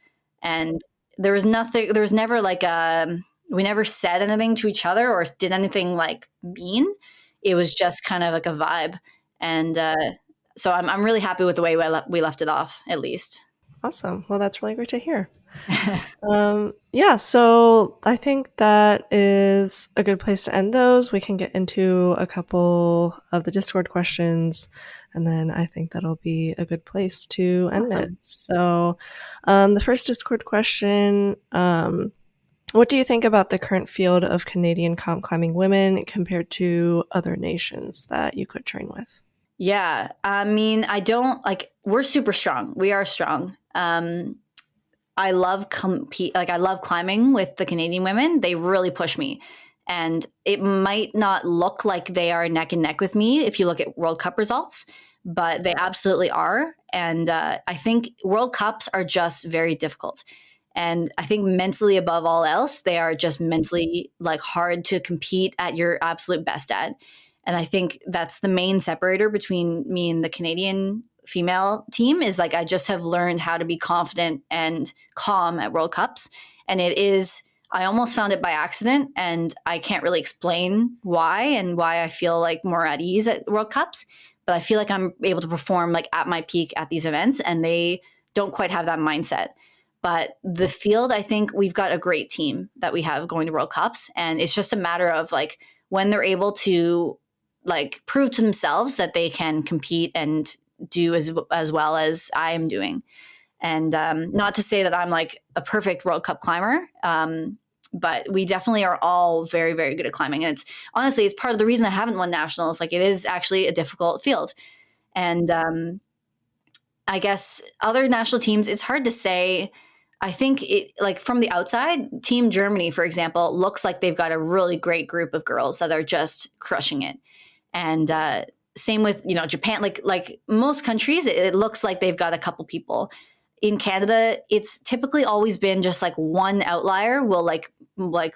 and there was nothing. There was never like we never said anything to each other or did anything like mean. It was just kind of like a vibe, and so I'm really happy with the way we left it off, at least. Awesome. Well, that's really great to hear. Yeah, so I think that is a good place to end those. We can get into a couple of the Discord questions, and then I think that'll be a good place to end it. Awesome. So, the first Discord question, what do you think about the current field of Canadian comp climbing women compared to other nations that you could train with? Yeah, I mean, I don't like. We're super strong. We are strong. I love I love climbing with the Canadian women. They really push me. And it might not look like they are neck and neck with me if you look at World Cup results, but they absolutely are. And I think World Cups are just very difficult. And I think mentally, above all else, they are just mentally like hard to compete at your absolute best at. And I think that's the main separator between me and the Canadian female team is like I just have learned how to be confident and calm at World Cups. And it is, I almost found it by accident, and I can't really explain why and why I feel like more at ease at World Cups. But I feel like I'm able to perform like at my peak at these events, and they don't quite have that mindset. But the field, I think we've got a great team that we have going to World Cups. And it's just a matter of like when they're able to like prove to themselves that they can compete and do as well as I am doing. And not to say that I'm like a perfect World Cup climber, but we definitely are all very, very good at climbing. And it's honestly, it's part of the reason I haven't won nationals. Like it is actually a difficult field. And I guess other national teams, it's hard to say. I think it like from the outside, Team Germany, for example, looks like they've got a really great group of girls that are just crushing it. And same with Japan. Like most countries, it looks like they've got a couple people. In Canada, it's typically always been just like one outlier will like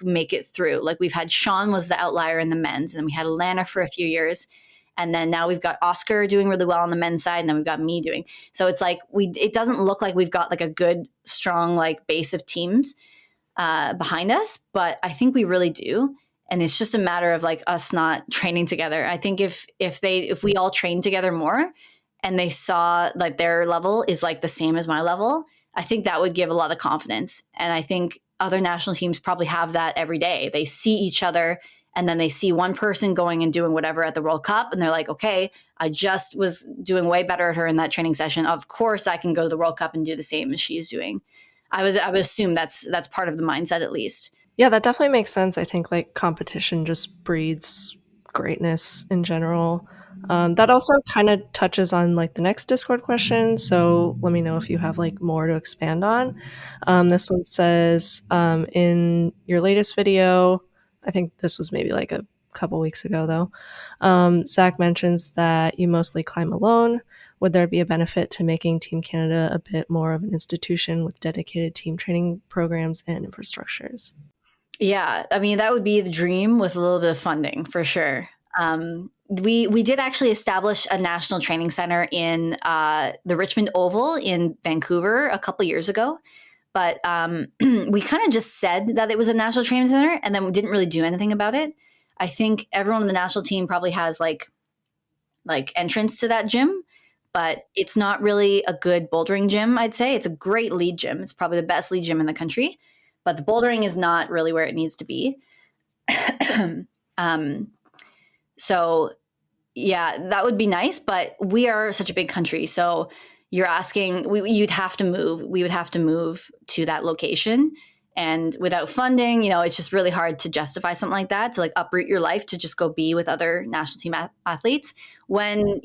make it through. Like we've had Sean was the outlier in the men's, and then we had Alannah for a few years, and then now we've got Oscar doing really well on the men's side, and then we've got me doing. So it's like it doesn't look like we've got like a good strong like base of teams behind us, but I think we really do. And it's just a matter of like us not training together. I think if we all train together more and they saw like their level is like the same as my level, I think that would give a lot of confidence. And I think other national teams probably have that every day. They see each other, and then they see one person going and doing whatever at the World Cup, and they're like, okay, I just was doing way better at her in that training session. Of course I can go to the World Cup and do the same as she's doing. I would assume that's part of the mindset, at least. Yeah, that definitely makes sense. I think like competition just breeds greatness in general. That also kind of touches on like the next Discord question. So let me know if you have like more to expand on. This one says, in your latest video, I think this was maybe like a couple weeks ago though, Zach mentions that you mostly climb alone. Would there be a benefit to making Team Canada a bit more of an institution with dedicated team training programs and infrastructures? Yeah, I mean that would be the dream with a little bit of funding for sure. We did actually establish a national training center in the Richmond Oval in Vancouver a couple years ago, but we kind of just said that it was a national training center, and then we didn't really do anything about it. I think everyone on the national team probably has like entrance to that gym, but it's not really a good bouldering gym. I'd say it's a great lead gym. It's probably the best lead gym in the country, but the bouldering is not really where it needs to be. So yeah, that would be nice, but we are such a big country. So you're asking, you'd have to move. We would have to move to that location. And without funding, it's just really hard to justify something like that, to like uproot your life to just go be with other national team athletes when,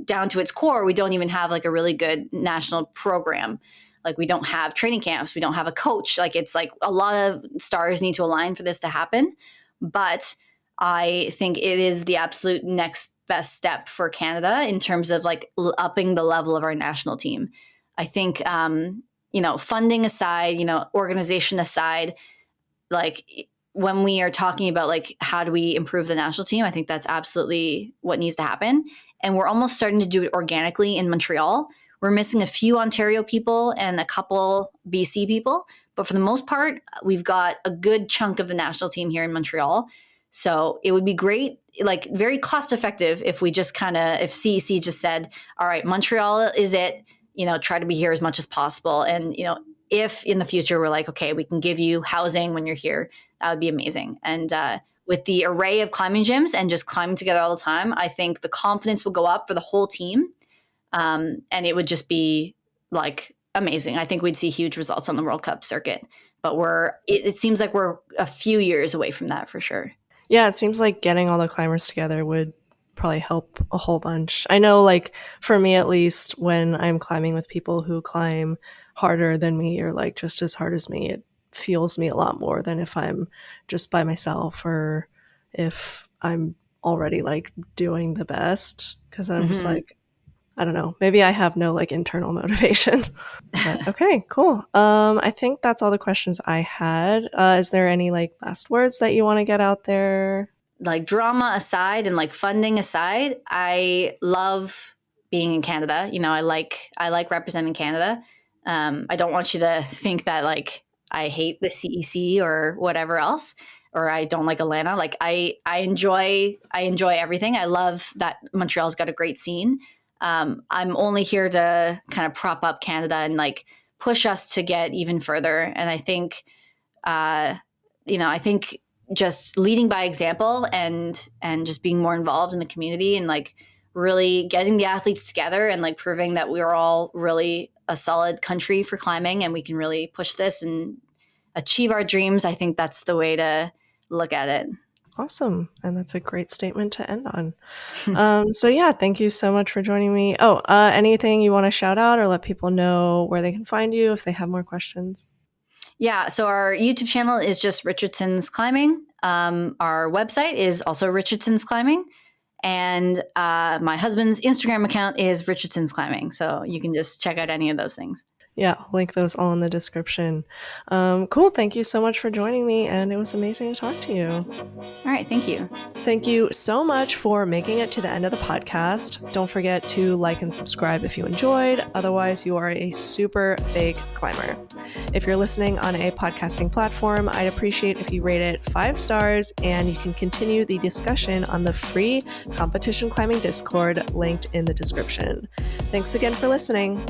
down to its core, we don't even have like a really good national program. Like we don't have training camps. We don't have a coach. Like it's like a lot of stars need to align for this to happen. But I think it is the absolute next best step for Canada in terms of like upping the level of our national team. I think, funding aside, organization aside, like when we are talking about like how do we improve the national team, I think that's absolutely what needs to happen. And we're almost starting to do it organically in Montreal. We're missing a few Ontario people and a couple BC people, but for the most part, we've got a good chunk of the national team here in Montreal. So it would be great, like very cost effective, if we just if CEC just said, all right, Montreal is it, try to be here as much as possible. And, if in the future we're like, okay, we can give you housing when you're here, that would be amazing. And with the array of climbing gyms and just climbing together all the time, I think the confidence will go up for the whole team. And it would just be like amazing. I think we'd see huge results on the World Cup circuit, but it seems like we're a few years away from that for sure. Yeah, it seems like getting all the climbers together would probably help a whole bunch. I know, like, for me at least, when I'm climbing with people who climb harder than me or like just as hard as me, it fuels me a lot more than if I'm just by myself or if I'm already like doing the best. Because I'm just like, I don't know, maybe I have no like internal motivation. But, okay, cool. I think that's all the questions I had. Is there any like last words that you want to get out there? Like drama aside and like funding aside, I love being in Canada. I like representing Canada. I don't want you to think that like I hate the CEC or whatever else, or I don't like Alannah. Like I enjoy everything. I love that Montreal's got a great scene. I'm only here to kind of prop up Canada and like push us to get even further. And I think, I think just leading by example and just being more involved in the community and like really getting the athletes together and like proving that we're all really a solid country for climbing and we can really push this and achieve our dreams. I think that's the way to look at it. Awesome. And that's a great statement to end on. So yeah, thank you so much for joining me. Oh, anything you want to shout out or let people know where they can find you if they have more questions? Yeah, so our YouTube channel is just Richardson's Climbing. Our website is also Richardson's Climbing. And my husband's Instagram account is Richardson's Climbing. So you can just check out any of those things. Yeah, I'll link those all in the description. Cool. Thank you so much for joining me. And it was amazing to talk to you. All right. Thank you. Thank you so much for making it to the end of the podcast. Don't forget to like and subscribe if you enjoyed. Otherwise, you are a super fake climber. If you're listening on a podcasting platform, I'd appreciate if you rate it 5 stars, and you can continue the discussion on the free competition climbing Discord linked in the description. Thanks again for listening.